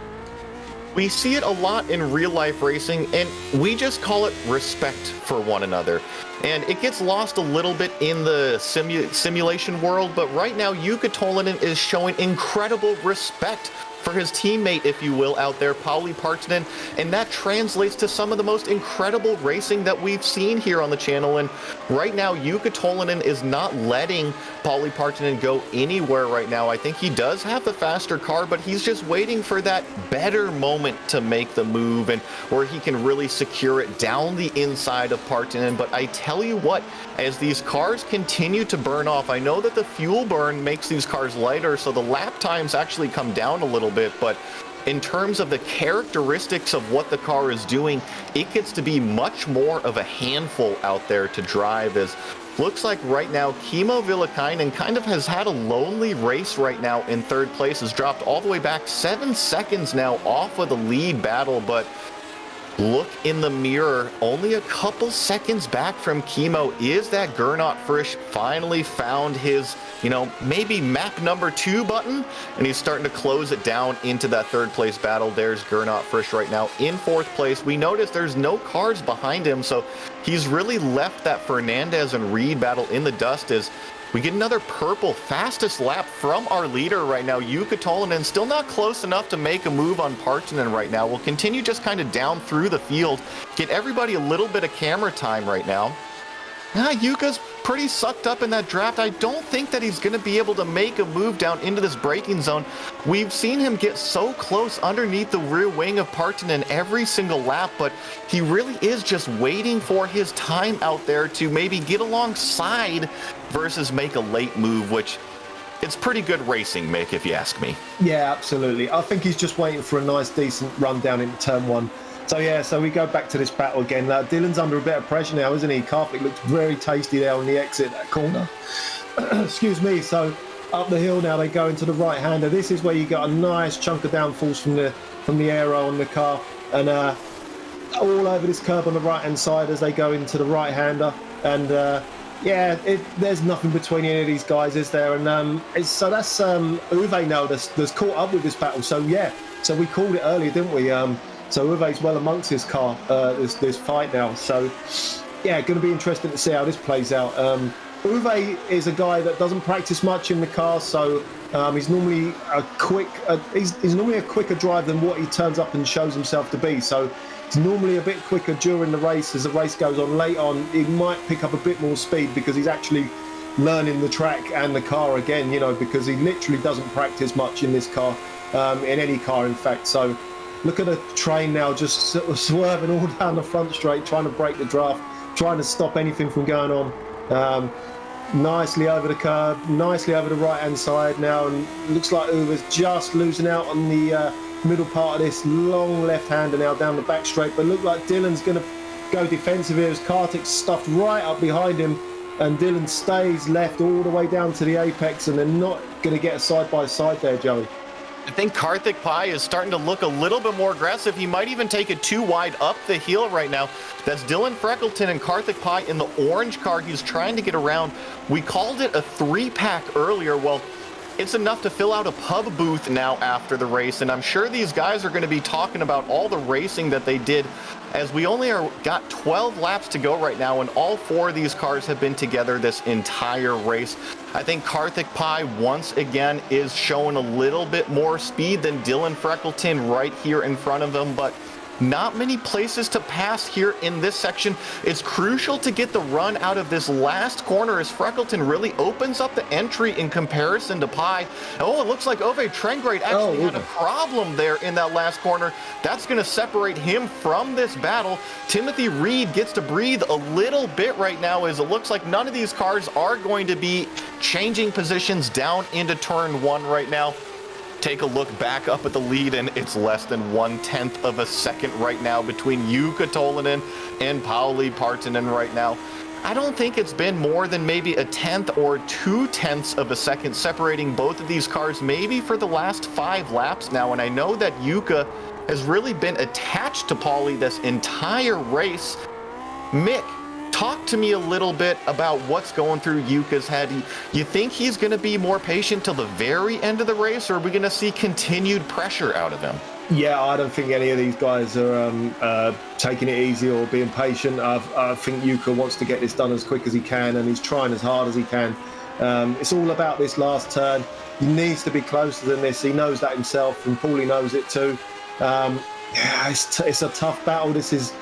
We see it a lot in real life racing, and we just call it respect for one another. And it gets lost a little bit in the simulation world, but right now Jukka Tolvanen is showing incredible respect for his teammate, if you will, out there, Pauli Partanen, and that translates to some of the most incredible racing that we've seen here on the channel. And right now, Jukka Tolvanen is not letting Pauli Partanen go anywhere right now. I think he does have the faster car, but he's just waiting for that better moment to make the move and where he can really secure it down the inside of Partanen. But I tell you what, as these cars continue to burn off, I know that the fuel burn makes these cars lighter, so the lap times actually come down a little bit, but in terms of the characteristics of what the car is doing, it gets to be much more of a handful out there to drive. As looks like right now Kimmo Villakainen kind of has had a lonely race right now in third place, has dropped all the way back 7 seconds now off of the lead battle, but look in the mirror, only a couple seconds back from Kimmo is that Gernot Frisch finally found his, maybe map number 2 button, and he's starting to close it down into that third place battle. There's Gernot Frisch right now in 4th place. We notice there's no cars behind him, so he's really left that Fernandez and Reed battle in the dust as we get another purple fastest lap from our leader right now, Jukka Tolvanen. Still not close enough to make a move on Partanen right now. We'll continue just kind of down through the field, get everybody a little bit of camera time right now. Yuka's pretty sucked up in that draft. I don't think that he's going to be able to make a move down into this braking zone. We've seen him get so close underneath the rear wing of Partanen every single lap, but he really is just waiting for his time out there to maybe get alongside versus make a late move, which it's pretty good racing, Mick, if you ask me. Yeah, absolutely. I think he's just waiting for a nice, decent run down into turn 1. So we go back to this battle again. Dylan's under a bit of pressure now, isn't he? Karthik looks very tasty there on the exit, that corner. Excuse me. So up the hill now, they go into the right-hander. This is where you got a nice chunk of downforce from the aero on the car. And all over this curb on the right-hand side as they go into the right-hander. And there's nothing between any of these guys, is there? And so that's Uwe now that's caught up with this battle. So we called it earlier, didn't we? So Uwe's well amongst this car, this fight now. So, going to be interesting to see how this plays out. Uwe is a guy that doesn't practice much in the car, so he's normally he's normally a quicker drive than what he turns up and shows himself to be. So he's normally a bit quicker during the race. As the race goes on, late on, he might pick up a bit more speed because he's actually learning the track and the car again, because he literally doesn't practice much in this car, in any car, in fact. So look at the train now, just sort of swerving all down the front straight, trying to break the draft, trying to stop anything from going on. Nicely over the curb, nicely over the right-hand side now, and looks like Uwe's just losing out on the middle part of this long left-hander now down the back straight. But look like Dylan's going to go defensive here as Karthik's stuffed right up behind him, and Dylan stays left all the way down to the apex, and they're not going to get a side-by-side there, Joey. I think Karthik Pai is starting to look a little bit more aggressive. He might even take it too wide up the hill right now. That's Dylan Freckleton and Karthik Pai in the orange car. He's trying to get around. We called it a 3-pack earlier. Well, it's enough to fill out a pub booth now after the race, and I'm sure these guys are going to be talking about all the racing that they did, as we only got 12 laps to go right now, and all 4 of these cars have been together this entire race. I think Karthik Pai once again is showing a little bit more speed than Dylan Freckleton right here in front of him, but not many places to pass here in this section. It's crucial to get the run out of this last corner as Freckleton really opens up the entry in comparison to Pai. Oh, it looks like Ove Trengrade actually had a problem there in that last corner. That's going to separate him from this battle. Timothy Reed gets to breathe a little bit right now, as it looks like none of these cars are going to be changing positions down into turn 1 right now. take a look back up at the lead, and it's less than 1/10 of a second right now between Jukka Tolvanen and Pauli Partanen right now. I don't think it's been more than maybe 1/10 or 2/10 of a second separating both of these cars, maybe for the last 5 laps now. And I know that Jukka has really been attached to Pauli this entire race. Mick, talk to me a little bit about what's going through Yuka's head. You think he's going to be more patient till the very end of the race, or are we going to see continued pressure out of him? Yeah, I don't think any of these guys are taking it easy or being patient. I think Jukka wants to get this done as quick as he can, and he's trying as hard as he can. It's all about this last turn. He needs to be closer than this. He knows that himself, and Paulie knows it too. Yeah, it's a tough battle. This is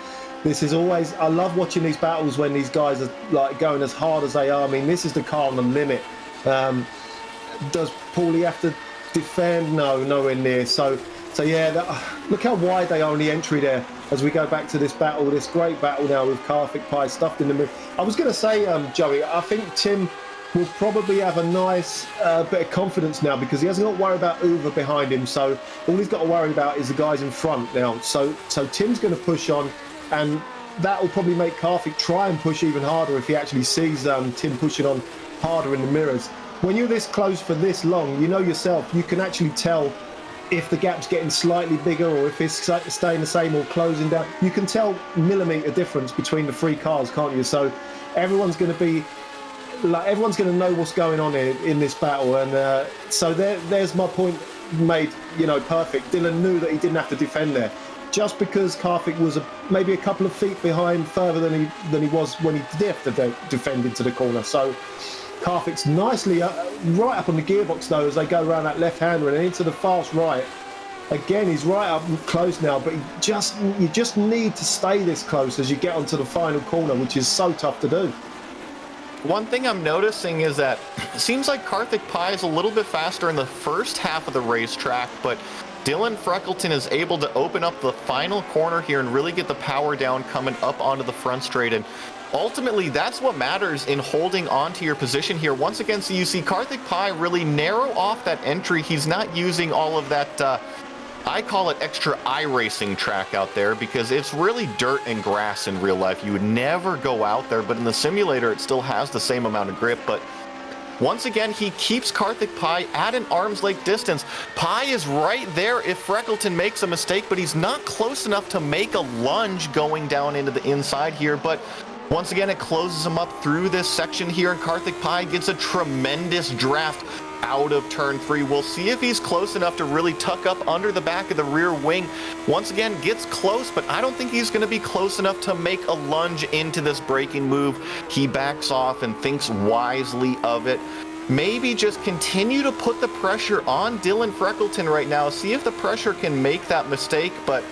always. I love watching these battles when these guys are like going as hard as they are. I mean, this is the car on the limit. Does Paulie have to defend? No, nowhere near. So yeah, look how wide they are on the entry there. As we go back to this battle, this great battle now with Karthik Pai stuffed in the middle. I was going to say, Joey, I think Tim will probably have a nice bit of confidence now because he hasn't got to worry about Uwe behind him. So all he's got to worry about is the guys in front now. So Tim's going to push on, and that will probably make Karthik try and push even harder if he actually sees Tim pushing on harder in the mirrors. When you're this close for this long, you know yourself, you can actually tell if the gap's getting slightly bigger or if it's staying the same or closing down. You can tell millimetre difference between the 3 cars, can't you? So everyone's going to know what's going on here in this battle, and so there's my point made. You know, perfect. Dylan knew that he didn't have to defend there, just because Karthik was maybe a couple of feet behind further than he was when he did have to defend into the corner. So Karthik's nicely right up on the gearbox though as they go around that left-hander and into the fast right. Again, he's right up close now, but you just need to stay this close as you get onto the final corner, which is so tough to do. One thing I'm noticing is that it seems like Karthik Pai is a little bit faster in the first half of the racetrack, but Dylan Freckleton is able to open up the final corner here and really get the power down coming up onto the front straight. And ultimately, that's what matters in holding on to your position here. Once again, so you see Karthik Pai really narrow off that entry. He's not using all of that, I call it extra iRacing track out there because it's really dirt and grass in real life. You would never go out there, but in the simulator, it still has the same amount of grip. But once again, he keeps Karthik Pai at an arm's length distance. Pai is right there if Freckleton makes a mistake, but he's not close enough to make a lunge going down into the inside here. But once again, it closes him up through this section here, and Karthik Pai gets a tremendous draft out of turn 3. We'll see if he's close enough to really tuck up under the back of the rear wing. Once again, gets close, but I don't think he's going to be close enough to make a lunge into this braking move. He backs off and thinks wisely of it. Maybe just continue to put the pressure on Dylan Freckleton right now. See if the pressure can make that mistake. But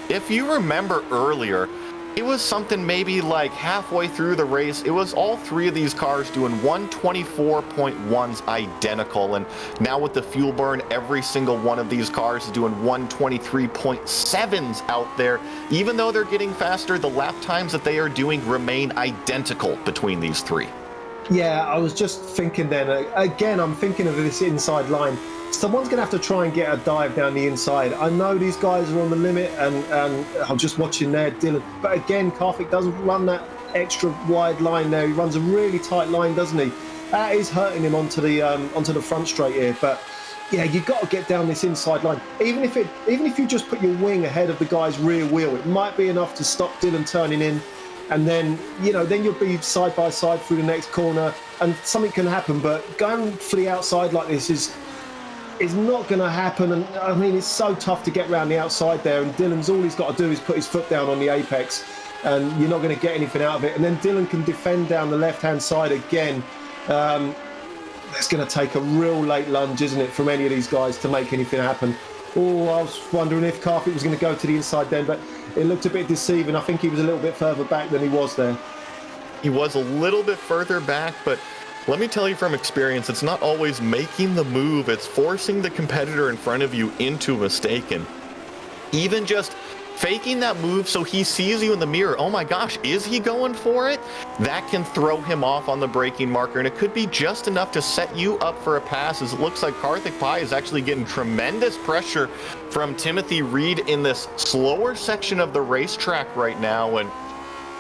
if you remember earlier, it was something maybe like halfway through the race, it was all 3 of these cars doing 124.1s identical. And now with the fuel burn, every single one of these cars is doing 123.7s out there. Even though they're getting faster, the lap times that they are doing remain identical between these 3. Yeah, I was just thinking then, again, I'm thinking of this inside line. Someone's going to have to try and get a dive down the inside. I know these guys are on the limit, and I'm just watching there, Dylan. But again, Karthik doesn't run that extra wide line there. He runs a really tight line, doesn't he? That is hurting him onto the front straight here. But yeah, you've got to get down this inside line. Even if you just put your wing ahead of the guy's rear wheel, it might be enough to stop Dylan turning in. And then, then you'll be side by side through the next corner, and something can happen. But going for the outside like this is not going to happen. And I mean, it's so tough to get around the outside there. And Dylan's all he's got to do is put his foot down on the apex, and you're not going to get anything out of it. And then Dylan can defend down the left-hand side again. It's going to take a real late lunge, isn't it, from any of these guys to make anything happen. Oh, I was wondering if Karthik was going to go to the inside then, but it looked a bit deceiving. I think he was a little bit further back than he was there. He was a little bit further back, but let me tell you from experience, it's not always making the move, it's forcing the competitor in front of you into a mistake. And even just faking that move so he sees you in the mirror. Oh my gosh, is he going for it? That can throw him off on the braking marker, and it could be just enough to set you up for a pass, as it looks like Karthik Pai is actually getting tremendous pressure from Timothy Reed in this slower section of the racetrack right now. And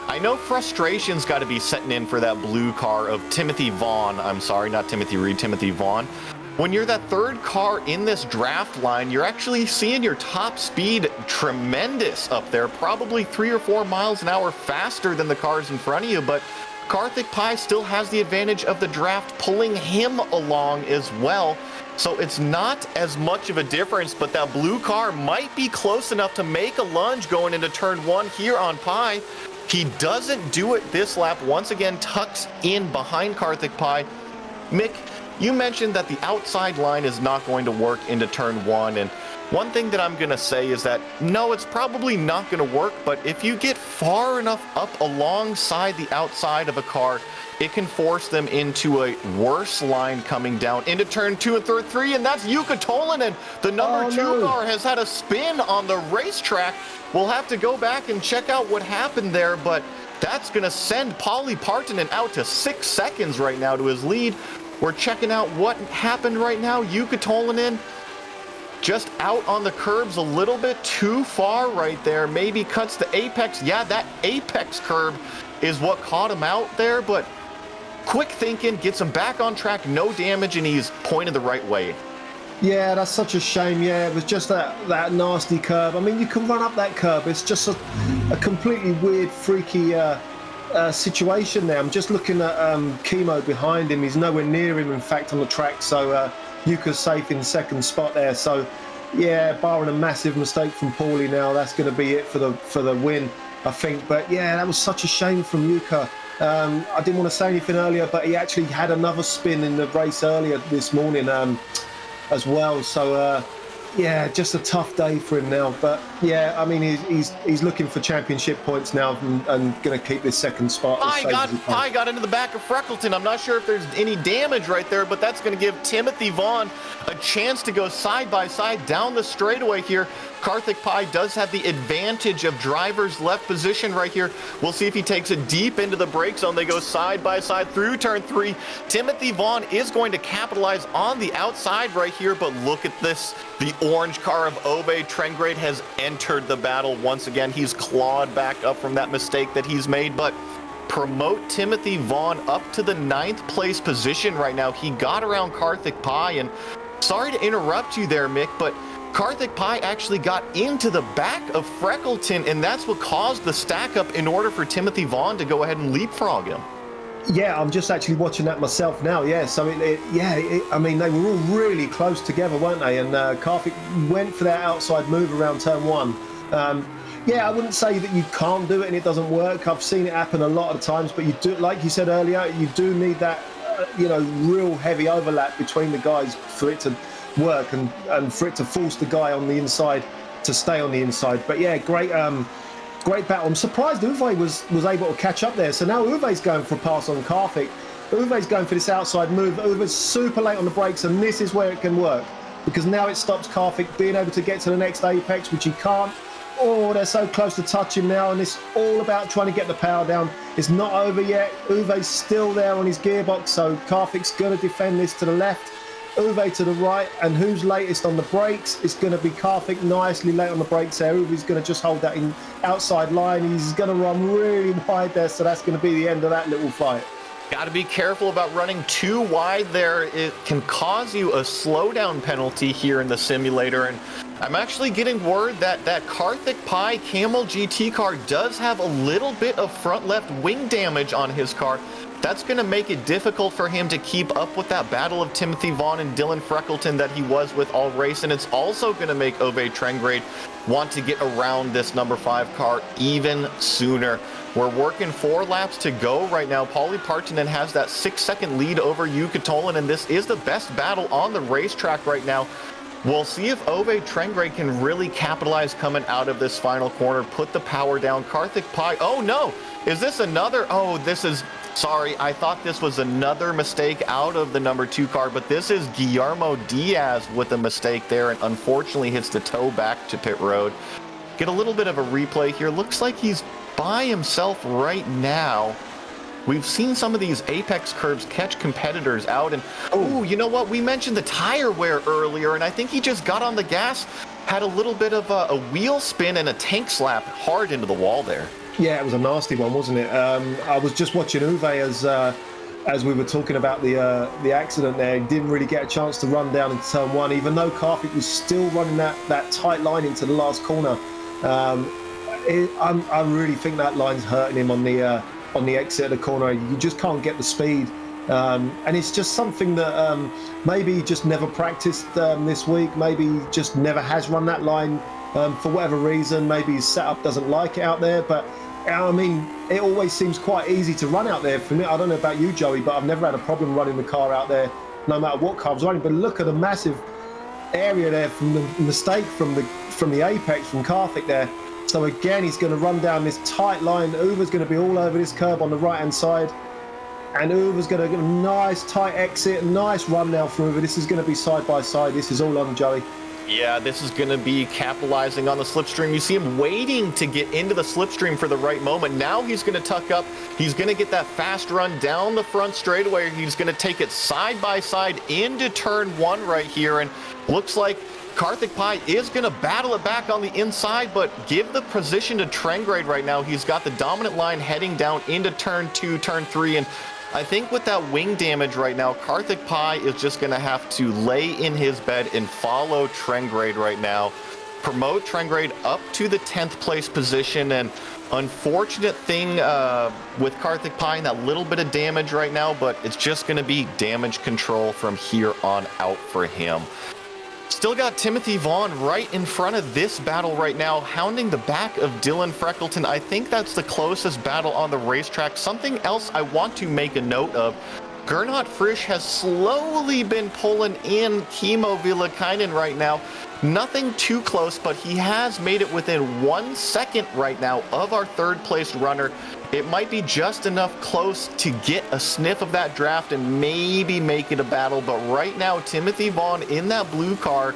I know frustration's got to be setting in for that blue car of Timothy Vaughn. I'm sorry, not Timothy Reed, Timothy Vaughn. When you're that third car in this draft line, you're actually seeing your top speed tremendous up there, probably 3 or 4 miles an hour faster than the cars in front of you. But Karthik Pai still has the advantage of the draft pulling him along as well. So it's not as much of a difference, but that blue car might be close enough to make a lunge going into turn 1 here on Pai. He doesn't do it this lap. Once again, tucks in behind Karthik Pai. Mick, you mentioned that the outside line is not going to work into turn 1, and one thing that I'm going to say is that no, it's probably not going to work, but if you get far enough up alongside the outside of a car, it can force them into a worse line coming down into turn 2 and third 3, and that's Jukka Tolinen. The number 2 car has had a spin on the racetrack. We'll have to go back and check out what happened there, but that's going to send Pauli Partanen out to 6 seconds right now to his lead. We're checking out what happened right now. Jukka Tolinen just out on the curbs a little bit too far right there. Maybe cuts the apex. Yeah, that apex curb is what caught him out there, but quick thinking, gets him back on track, no damage, and he's pointed the right way. Yeah, that's such a shame. Yeah, it was just that nasty curb. I mean, you can run up that curb. It's just a completely weird, freaky situation there. I'm just looking at Chemo behind him. He's nowhere near him, in fact, on the track. So Jukka's safe in second spot there. So yeah, barring a massive mistake from Paulie now, that's going to be it for the win, I think. But yeah, that was such a shame from Jukka. I didn't want to say anything earlier, but he actually had another spin in the race earlier this morning as well. So yeah, just a tough day for him now. But yeah, I mean, he's looking for championship points now and going to keep this second spot. Pai got into the back of Freckleton. I'm not sure if there's any damage right there, but that's going to give Timothy Vaughn a chance to go side by side down the straightaway here. Karthik Pai does have the advantage of driver's left position right here. We'll see if he takes it deep into the brake zone. They go side by side through turn 3. Timothy Vaughn is going to capitalize on the outside right here, but look at this. The orange car of Ove Trengrade has entered the battle once again. He's clawed back up from that mistake that he's made, but promote Timothy Vaughn up to the 9th place position right now. He got around Karthik Pai, and sorry to interrupt you there, Mick, but Karthik Pai actually got into the back of Freckleton, and that's what caused the stack up in order for Timothy Vaughn to go ahead and leapfrog him. Yeah, I'm just actually watching that myself now. Yeah, so I mean, they were all really close together, weren't they? And Karthik went for that outside move around turn 1. Yeah, I wouldn't say that you can't do it and it doesn't work. I've seen it happen a lot of times, but you do, like you said earlier, you do need that, real heavy overlap between the guys for it to work and for it to force the guy on the inside to stay on the inside. But yeah, great battle. I'm surprised Uwe was able to catch up there. So now Uwe's going for a pass on Karthik. Uwe's going for this outside move. Uwe's super late on the brakes, and this is where it can work, because now it stops Karthik being able to get to the next apex, which he can't. Oh, they're so close to touch him now, and it's all about trying to get the power down. It's not over yet. Uwe's still there on his gearbox, so Karthik's going to defend this to the left. Uwe to the right, and who's latest on the brakes? It's going to be Karthik, nicely late on the brakes there. Uwe's going to just hold that in outside line. He's going to run really wide there, so that's going to be the end of that little fight. Got to be careful about running too wide there. It can cause you a slowdown penalty here in the simulator, and I'm actually getting word that Karthik Pai Camel GT car does have a little bit of front left wing damage on his car. That's going to make it difficult for him to keep up with that battle of Timothy Vaughn and Dylan Freckleton that he was with all race, and it's also going to make Ove Trengrade want to get around this number 5 car even sooner. We're working 4 laps to go right now. Pauli Partanen has that 6-second lead over Jukka Tolinen, and this is the best battle on the racetrack right now. We'll see if Ove Trengrade can really capitalize coming out of this final corner, put the power down. Karthik Pai, oh no, is this another? Oh, this is, sorry, I thought this was another mistake out of the number 2 car, but this is Guillermo Diaz with a mistake there, and unfortunately hits the toe back to pit road. get a little bit of a replay here. Looks like he's by himself right now. We've seen some of these apex curves catch competitors out, and oh, you know what? We mentioned the tire wear earlier, and I think he just got on the gas, had a little bit of a wheel spin and a tank slap hard into the wall there. Yeah, it was a nasty one, wasn't it? I was just watching Uwe as we were talking about the accident there. He didn't really get a chance to run down into turn one, even though Karthik was still running that tight line into the last corner. I really think that line's hurting him on the exit of the corner. You just can't get the speed. And it's just something that maybe he just never practiced this week. Maybe he just never has run that line for whatever reason. Maybe his setup doesn't like it out there. But I mean, it always seems quite easy to run out there for me. I don't know about you, Joey, but I've never had a problem running the car out there, no matter what car I was running. But look at the massive area there from the mistake from the apex from Karthik there. So again, he's going to run down this tight line. Uwe's going to be all over this curb on the right-hand side. And Uwe's going to get a nice tight exit, nice run now for Uwe. This is going to be side by side. This is all on Joey. Yeah, this is going to be capitalizing on the slipstream. You see him waiting to get into the slipstream for the right moment. Now he's going to tuck up. He's going to get that fast run down the front straightaway. He's going to take it side by side into turn one right here. And looks like Karthik Pai is going to battle it back on the inside, but give the position to Trengrade right now. He's got the dominant line heading down into turn two, turn three, and I think with that wing damage right now, Karthik Pai is just going to have to lay in his bed and follow Trengrade right now. Promote Trengrade up to the 10th place position, and unfortunate thing with Karthik Pai and that little bit of damage right now, but it's just going to be damage control from here on out for him. Still got Timothy Vaughn right in front of this battle right now, hounding the back of Dylan Freckleton. I think that's the closest battle on the racetrack. Something else I want to make a note of, Gernot Frisch has slowly been pulling in Kimmo Villakainen right now. Nothing too close, but he has made it within 1 second right now of our third place runner. It might be just enough close to get a sniff of that draft and maybe make it a battle. But right now, Timothy Vaughn in that blue car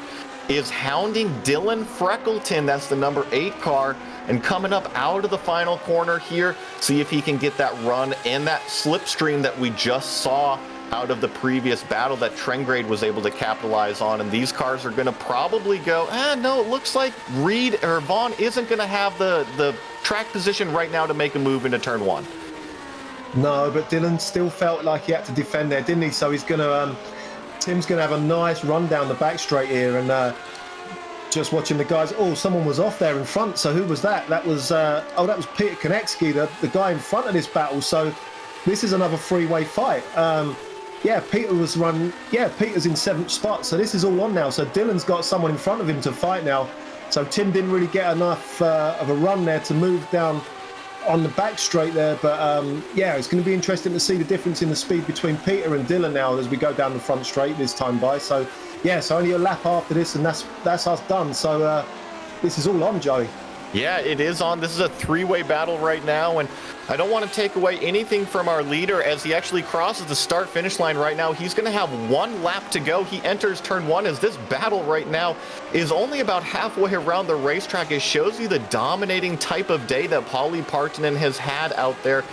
is hounding Dylan Freckleton. That's the number 8 car. And coming up out of the final corner here, see if he can get that run and that slipstream that we just saw out of the previous battle that Trengrade was able to capitalize on. And these cars are going to probably go, no, it looks like Vaughn isn't going to have the track position right now to make a move into turn one. No, but Dylan still felt like he had to defend there, didn't he? So he's going to, Tim's going to have a nice run down the back straight here. And just watching the guys, someone was off there in front. So who was that? That was, that was Peter Konecki, the guy in front of this battle. So this is another three-way fight. Peter's in 7th spot, so this is all on now. So Dylan's got someone in front of him to fight now. So Tim didn't really get enough of a run there to move down on the back straight there. But it's going to be interesting to see the difference in the speed between Peter and Dylan now as we go down the front straight this time by. So so only a lap after this, and that's us done. So this is all on, Joey. Yeah, it is on. This is a three-way battle right now, and I don't want to take away anything from our leader as he actually crosses the start-finish line right now. He's going to have 1 lap to go. He enters turn one as this battle right now is only about halfway around the racetrack. It shows you the dominating type of day that Paulie Partanen has had out there.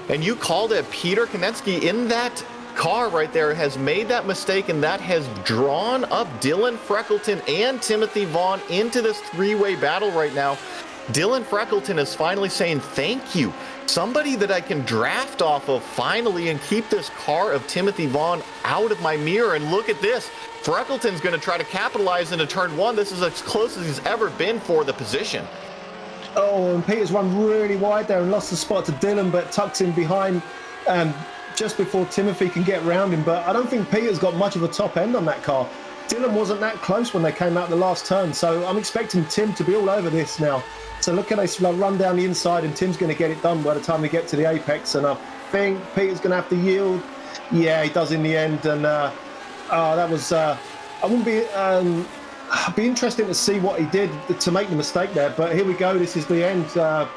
And you called it, Peter Konecki in that car right there has made that mistake, and that has drawn up Dylan Freckleton and Timothy Vaughn into this three-way battle right now. Dylan Freckleton is finally saying, thank you. Somebody that I can draft off of finally and keep this car of Timothy Vaughn out of my mirror. And look at this. Freckleton's going to try to capitalize into turn one. This is as close as he's ever been for the position. And Peter's run really wide there and lost the spot to Dylan, but tucks in behind just before Timothy can get around him. But I don't think Peter's got much of a top end on that car. Dylan wasn't that close when they came out the last turn, so I'm expecting Tim to be all over this now. So look at this run down the inside, and Tim's going to get it done by the time we get to the apex. And I think Peter's going to have to yield. Yeah, he does in the end. And that was. I wouldn't be. Be interesting to see what he did to make the mistake there. But here we go. This is the end.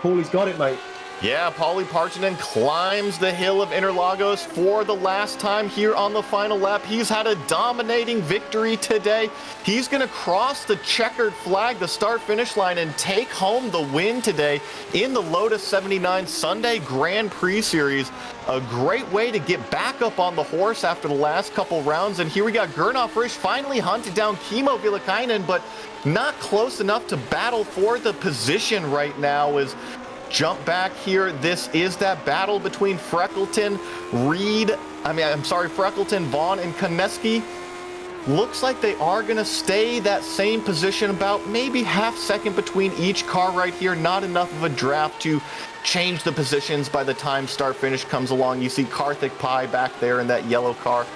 Paulie's got it, mate. Yeah, Paulie Partonen climbs the hill of Interlagos for the last time here on the final lap. He's had a dominating victory today. He's going to cross the checkered flag, the start-finish line, and take home the win today in the Lotus 79 Sunday Grand Prix Series. A great way to get back up on the horse after the last couple rounds. And here we got Gernot Frisch finally hunted down Kimmo Villakainen, but not close enough to battle for the position right now. As jump back here, this is that battle between Freckleton, Freckleton, Vaughn, and Koneski. Looks like they are going to stay that same position, about maybe half second between each car right here. Not enough of a draft to change the positions by the time start finish comes along. You see Karthik Pai back there in that yellow car.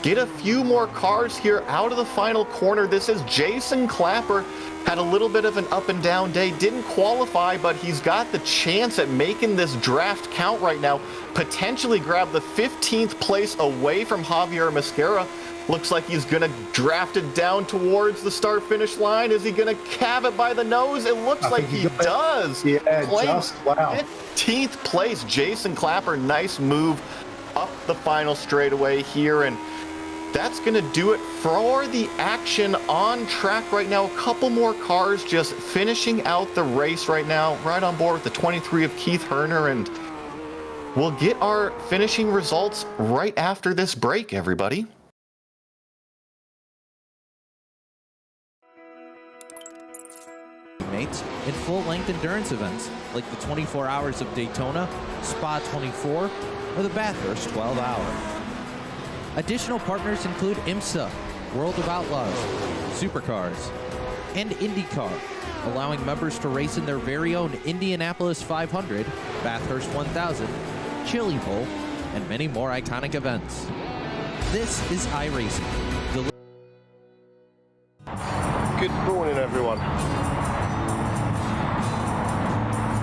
Get a few more cars here out of the final corner. This is Jason Clapper. Had a little bit of an up and down day, didn't qualify, but he's got the chance at making this draft count right now. Potentially grab the 15th place away from Javier Mascara. Looks like he's gonna draft it down towards the start finish line. Is he gonna cab it by the nose? It looks like he does. Yeah, wow. 15th place, Jason Clapper. Nice move up the final straightaway here, and that's going to do it for the action on track right now. A couple more cars just finishing out the race right now. Right on board with the 23 of Keith Herner, and we'll get our finishing results right after this break, everybody. Mates in full-length endurance events like the 24 Hours of Daytona, Spa 24, or the Bathurst 12 Hour. Additional partners include IMSA, World of Outlaws, Supercars, and IndyCar, allowing members to race in their very own Indianapolis 500, Bathurst 1000, Chili Bowl, and many more iconic events. This is iRacing. Good morning, everyone.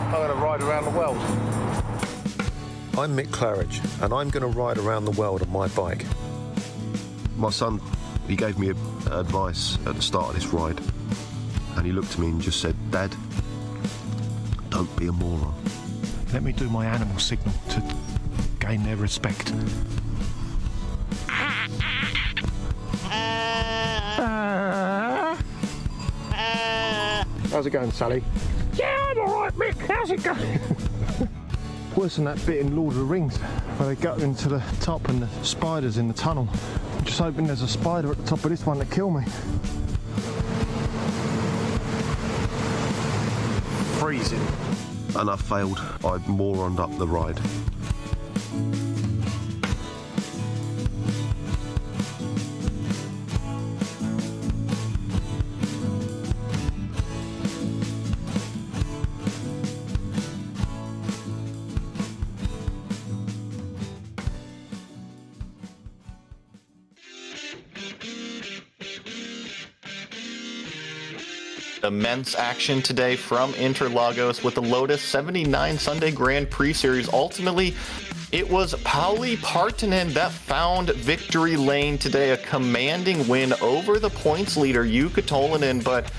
I'm going to ride around the world. I'm Mick Claridge, and I'm going to ride around the world on my bike. My son, he gave me advice at the start of this ride, and he looked at me and just said, "Dad, don't be a moron." Let me do my animal signal to gain their respect. How's it going, Sally? Yeah, I'm all right, Mick. How's it going? Worse than that bit in Lord of the Rings where they go into the top and the spiders in the tunnel. I'm just hoping there's a spider at the top of this one to kill me. Freezing. And I failed. I moroned up the ride. Immense action today from Interlagos with the Lotus 79 Sunday Grand Prix Series. Ultimately, it was Paulie Partonen that found victory lane today, a commanding win over the points leader, Jukka Tolvanen. But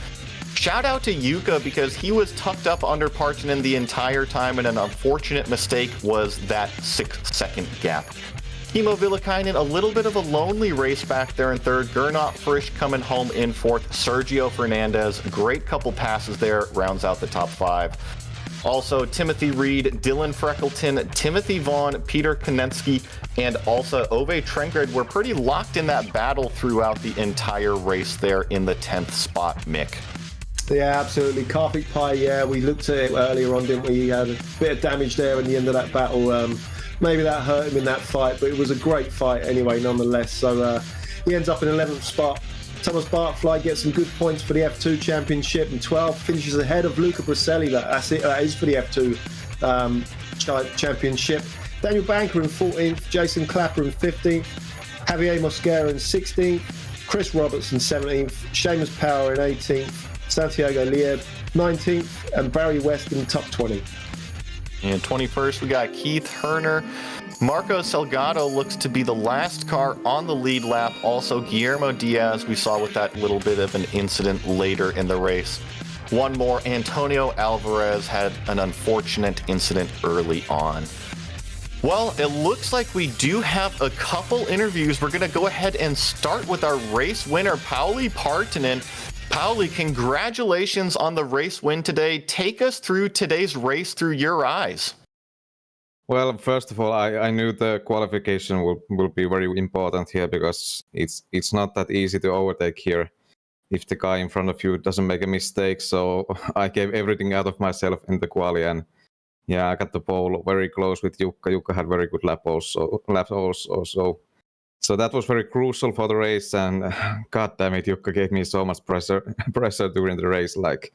shout out to Jukka, because he was tucked up under Partonen the entire time, and an unfortunate mistake was that 6-second gap. Kimmo Villakainen, a little bit of a lonely race back there in third. Gernot Frisch coming home in fourth. Sergio Fernandez, great couple passes there, rounds out the top five. Also, Timothy Reed, Dylan Freckleton, Timothy Vaughn, Peter Koneski, and also Ove Trenkred were pretty locked in that battle throughout the entire race there in the 10th spot, Mick. Yeah, absolutely. Karthik Pai, yeah, we looked at it earlier on, didn't we? He had a bit of damage there in the end of that battle. Maybe that hurt him in that fight, but it was a great fight anyway, nonetheless. So he ends up in 11th spot. Thomas Bartfly gets some good points for the F2 Championship, and 12 finishes ahead of Luca Briselli. That is for the F2 Championship. Daniel Banker in 14th, Jason Clapper in 15th, Javier Mosquera in 16th, Chris Roberts in 17th, Seamus Power in 18th, Santiago Lieb 19th, and Barry West in the top 20. And 21st, we got Keith Herner. Marco Salgado looks to be the last car on the lead lap. Also, Guillermo Diaz, we saw with that little bit of an incident later in the race. one more. Antonio Alvarez had an unfortunate incident early on. Well, it looks like we do have a couple interviews. We're going to go ahead and start with our race winner, Pauli Partanen. Pauli, congratulations on the race win today. Take us through today's race through your eyes. Well, first of all, I knew the qualification will be very important here because it's not that easy to overtake here if the guy in front of you doesn't make a mistake. So I gave everything out of myself in the quali, and yeah, I got the pole very close with Jukka. Jukka had very good lap also. So that was very crucial for the race, and god damn it, Jukka gave me so much pressure during the race. Like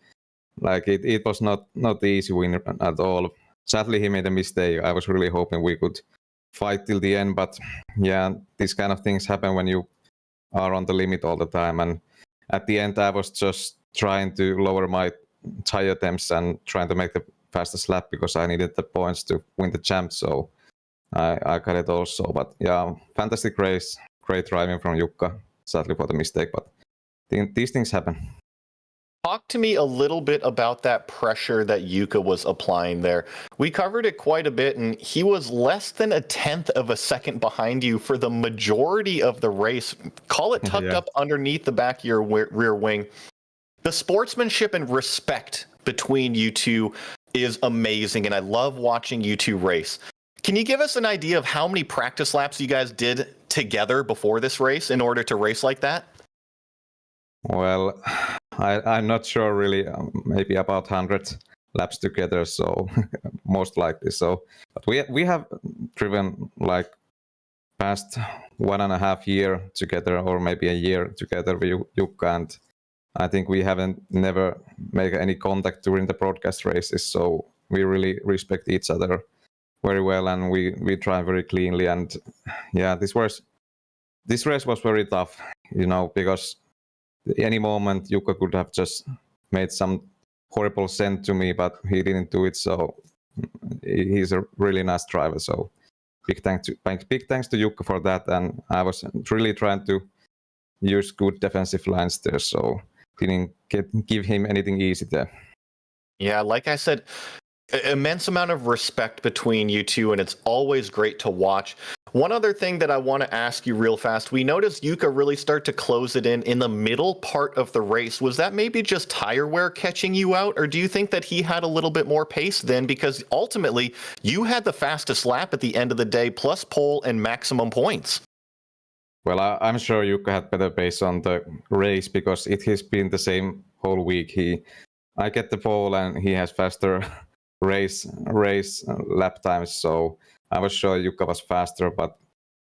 it was not the easy win at all. Sadly, he made a mistake. I was really hoping we could fight till the end, but yeah, these kind of things happen when you are on the limit all the time. And at the end, I was just trying to lower my tire temps and trying to make the fastest lap because I needed the points to win the champ. So I got it also. But yeah, fantastic race, great driving from Jukka. Sadly for the mistake, but these things happen. Talk to me a little bit about that pressure that Jukka was applying there. We covered it quite a bit, and he was less than a tenth of a second behind you for the majority of the race. Call it tucked up underneath the back of your rear wing. The sportsmanship and respect between you two is amazing, and I love watching you two race. Can you give us an idea of how many practice laps you guys did together before this race in order to race like that? Well, I'm not sure really, maybe about 100 laps together, so most likely so. But we have driven like past 1.5 years together, or maybe a year together with Jukka, and I think we haven't never made any contact during the broadcast races, so we really respect each other very well, and we drive very cleanly. And yeah, this race was very tough, because any moment Jukka could have just made some horrible send to me, but he didn't do it. So he's a really nice driver. So big thanks to Jukka for that. And I was really trying to use good defensive lines there, so didn't give him anything easy there. Yeah, like I said, immense amount of respect between you two, and it's always great to watch. One other thing that I want to ask you real fast, we noticed Jukka really start to close it in the middle part of the race. Was that maybe just tire wear catching you out, or do you think that he had a little bit more pace then? Because ultimately, you had the fastest lap at the end of the day, plus pole and maximum points. Well, I'm sure Jukka had better pace on the race because it has been the same whole week. I get the pole and he has faster race lap times, so I was sure Jukka was faster. But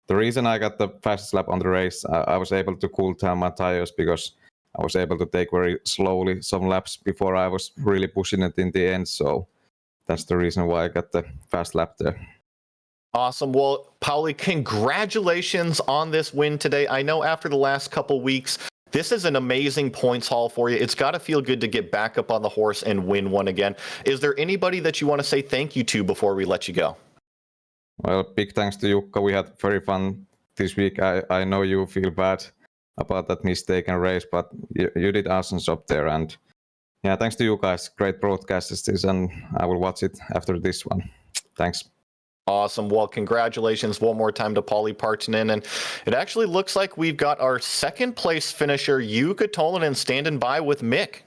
the reason I got the fastest lap on the race, I was able to cool down my tires because I was able to take very slowly some laps before I was really pushing it in the end. So that's the reason why I got the fast lap there. Awesome. Well, Pauli, congratulations on this win today. I know after the last couple weeks, this is an amazing points haul for you. It's got to feel good to get back up on the horse and win one again. Is there anybody that you want to say thank you to before we let you go? Well, big thanks to Jukka. We had very fun this week. I know you feel bad about that mistaken race, but you did awesome job there. And yeah, thanks to you guys. Great broadcasters, and I will watch it after this one. Thanks. Awesome. Well, congratulations one more time to Pauli Partanen. And it actually looks like we've got our second place finisher, Jukka Tolvanen, standing by with Mick.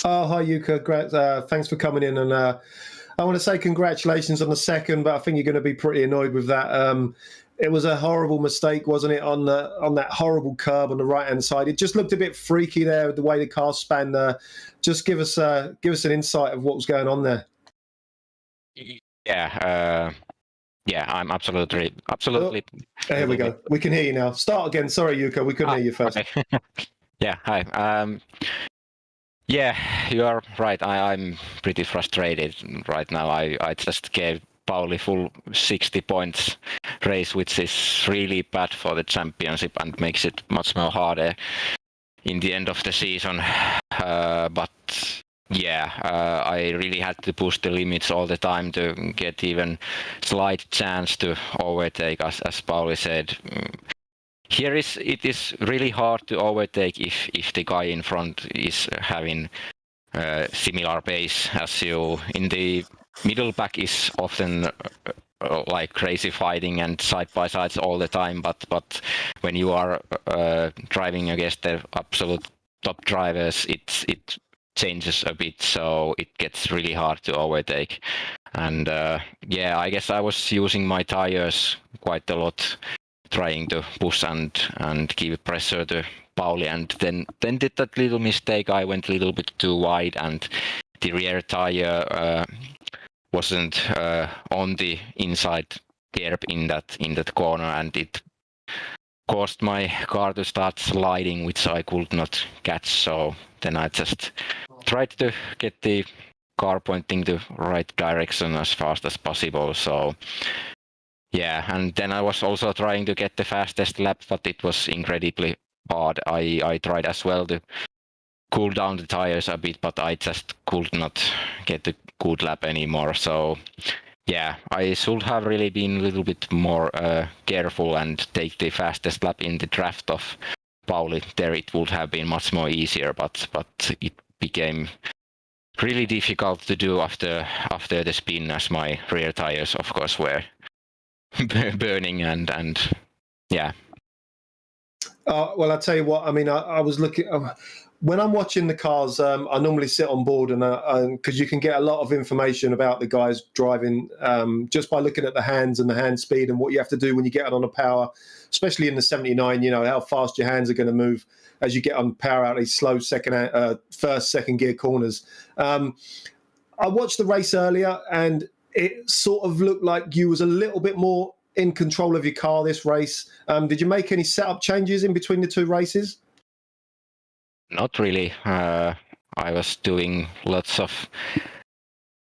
Oh, hi, Jukka. Great. Thanks for coming in. And I want to say congratulations on the second, but I think you're going to be pretty annoyed with that. It was a horrible mistake, wasn't it, on that horrible curb on the right-hand side? It just looked a bit freaky there, the way the car span. Just give us an insight of what was going on there. Yeah, I'm absolutely. Oh, here we go. We can hear you now. Start again. Sorry, Jukka. We couldn't hear you first. Okay. Yeah, hi. Yeah, you are right. I'm pretty frustrated right now. I just gave Pauli full 60 points race, which is really bad for the championship and makes it much more harder in the end of the season. But yeah, I really had to push the limits all the time to get even slight chance to overtake, as Pauli said. It is really hard to overtake if the guy in front is having similar pace as you. In the middle pack is often like crazy fighting and side by sides all the time, but when you are driving against the absolute top drivers, it changes a bit, so it gets really hard to overtake. And yeah, I guess I was using my tires quite a lot, trying to push and give pressure to Pauli, and then did that little mistake. I went a little bit too wide, and the rear tire wasn't on the inside curb in that corner, and it caused my car to start sliding, which I could not catch. So then I just tried to get the car pointing the right direction as fast as possible. So yeah, and then I was also trying to get the fastest lap, but it was incredibly hard. I tried as well to cool down the tires a bit, but I just could not get a good lap anymore. So yeah, I should have really been a little bit more careful and take the fastest lap in the draft of Pauli. There it would have been much more easier, but it became really difficult to do after the spin, as my rear tires, of course, were burning and yeah. Well, I'll tell you what, I mean, I was looking, when I'm watching the cars, I normally sit on board, and because you can get a lot of information about the guys driving just by looking at the hands and the hand speed and what you have to do when you get on a power, especially in the 79, you know, how fast your hands are going to move as you get on power out these slow first, second gear corners. I watched the race earlier, and it sort of looked like you was a little bit more in control of your car this race. Did you make any setup changes in between the two races? Not really. I was doing lots of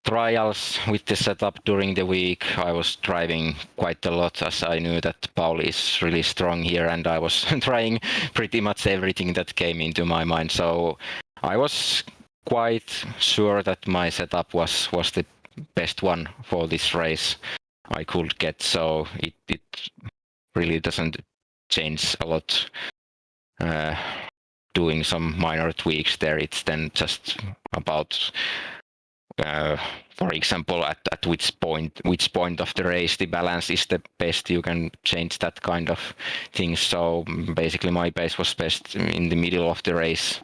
trials with the setup during the week. I was driving quite a lot, as I knew that Pauli is really strong here, and I was trying pretty much everything that came into my mind. So I was quite sure that my setup was the best one for this race I could get. So it really doesn't change a lot. Doing some minor tweaks there, it's then just about for example at which point of the race the balance is the best. You can change that kind of thing. So basically my pace was best in the middle of the race,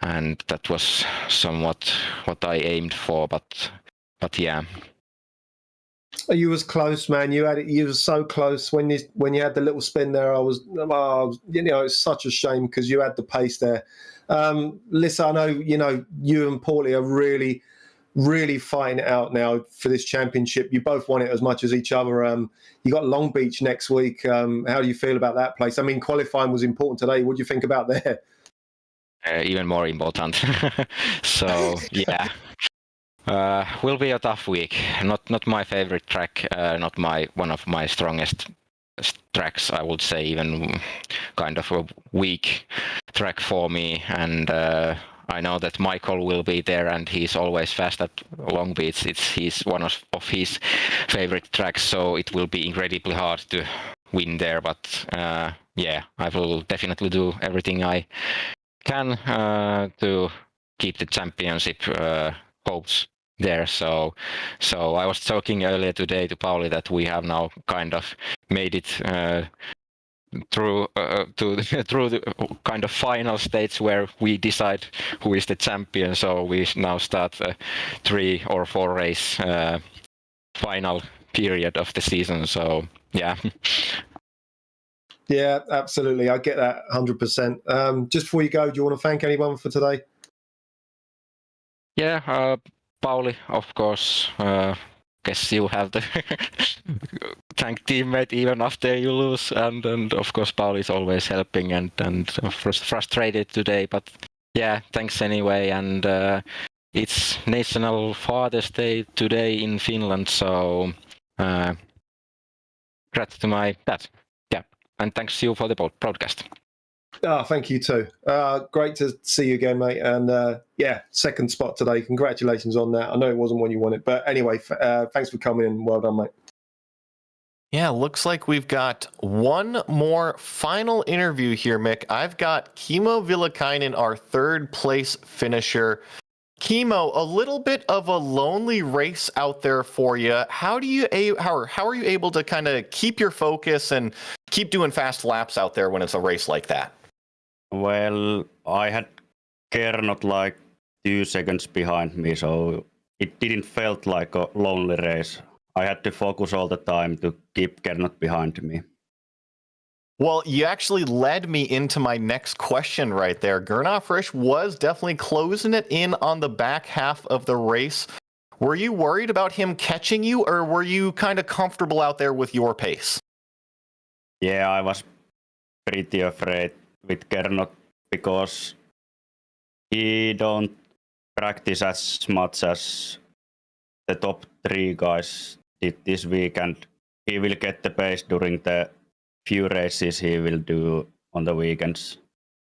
and that was somewhat what I aimed for, but yeah. You was close, man. You were so close when you had the little spin there. You know, it's such a shame because you had the pace there. Listen, I know, you know, you and Paulie are really, really fighting it out now for this championship. You both want it as much as each other. You got Long Beach next week. How do you feel about that place? I mean, qualifying was important today. What do you think about there? Even more important. So yeah. Will be a tough week. Not my favorite track. Not one of my strongest tracks. I would say even kind of a weak track for me. And I know that Michael will be there, and he's always fast at Long Beach. He's one of his favorite tracks, so it will be incredibly hard to win there. But yeah, I will definitely do everything I can to keep the championship hopes there. So I was talking earlier today to Pauli that we have now kind of made it through the kind of final stage where we decide who is the champion. So we now start a 3 or 4 race final period of the season. So yeah. Yeah, absolutely. I get that 100%. Just before you go, do you want to thank anyone for today? Yeah, Pauli, of course. Guess you have to thank teammate even after you lose, and of course Pauli is always helping and frustrated today, but yeah, thanks anyway. And it's National Father's Day today in Finland, so congrats to my dad. Yeah, and thanks you for the broadcast. Oh, thank you too. Great to see you again, mate. And yeah, second spot today. Congratulations on that. I know it wasn't one you wanted, but anyway, thanks for coming in. Well done, mate. Yeah, looks like we've got one more final interview here, Mick. I've got Kimmo Villakainen, our third place finisher. Chemo, a little bit of a lonely race out there for you. How are you able to kind of keep your focus and keep doing fast laps out there when it's a race like that? Well, I had Gernot like 2 seconds behind me, so it didn't felt like a lonely race. I had to focus all the time to keep Gernot behind me. Well, you actually led me into my next question right there. Gernot Frisch was definitely closing it in on the back half of the race. Were you worried about him catching you, or were you kind of comfortable out there with your pace? Yeah, I was pretty afraid with Gernot because he don't practice as much as the top 3 guys did this weekend. He will get the pace during the few races he will do on the weekends.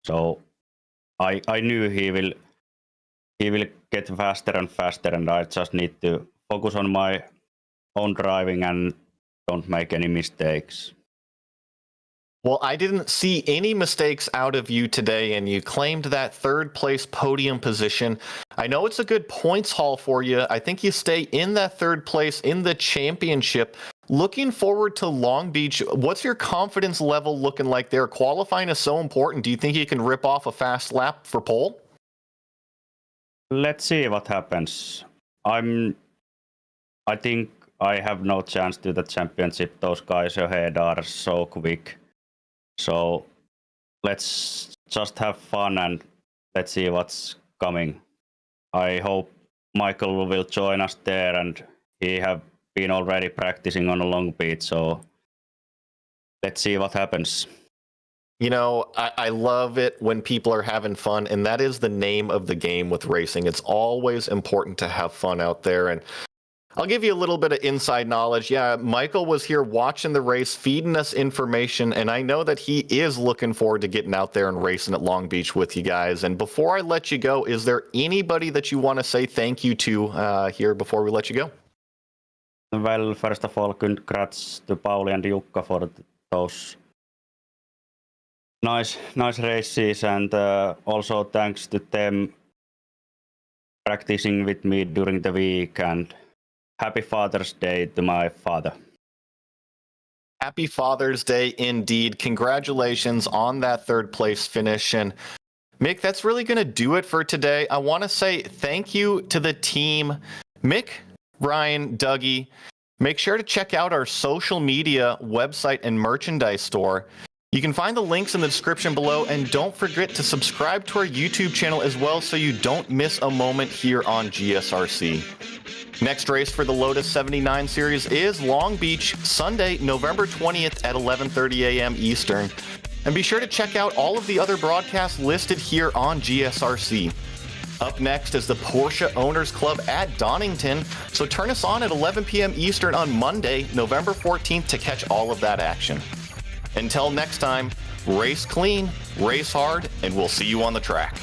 So I knew he will get faster and faster, and I just need to focus on my own driving and don't make any mistakes. Well, I didn't see any mistakes out of you today, and you claimed that 3rd place podium position. I know it's a good points haul for you. I think you stay in that 3rd place in the championship. Looking forward to Long Beach, what's your confidence level looking like there? Qualifying is so important. Do you think you can rip off a fast lap for pole? Let's see what happens. I think I have no chance to the championship. Those guys ahead are so quick. So let's just have fun and let's see what's coming. I hope Michael will join us there, and he have been already practicing on a Long Beach, so let's see what happens. You know, I love it when people are having fun, and that is the name of the game with racing. It's always important to have fun out there, and I'll give you a little bit of inside knowledge. Yeah, Michael was here watching the race, feeding us information, and I know that he is looking forward to getting out there and racing at Long Beach with you guys. And before I let you go, is there anybody that you want to say thank you to here before we let you go? Well, first of all, congrats to Pauli and Jukka for those nice races, and also thanks to them practicing with me during the week, and happy Father's Day to my father. Happy Father's Day indeed. Congratulations on that 3rd place finish. And Mick, that's really going to do it for today. I want to say thank you to the team. Mick, Ryan, Dougie, make sure to check out our social media website and merchandise store. You can find the links in the description below, and don't forget to subscribe to our YouTube channel as well so you don't miss a moment here on GSRC. Next race for the Lotus 79 series is Long Beach, Sunday, November 20th at 11:30 a.m. Eastern. And be sure to check out all of the other broadcasts listed here on GSRC. Up next is the Porsche Owners Club at Donington, so turn us on at 11 p.m. Eastern on Monday, November 14th to catch all of that action. Until next time, race clean, race hard, and we'll see you on the track.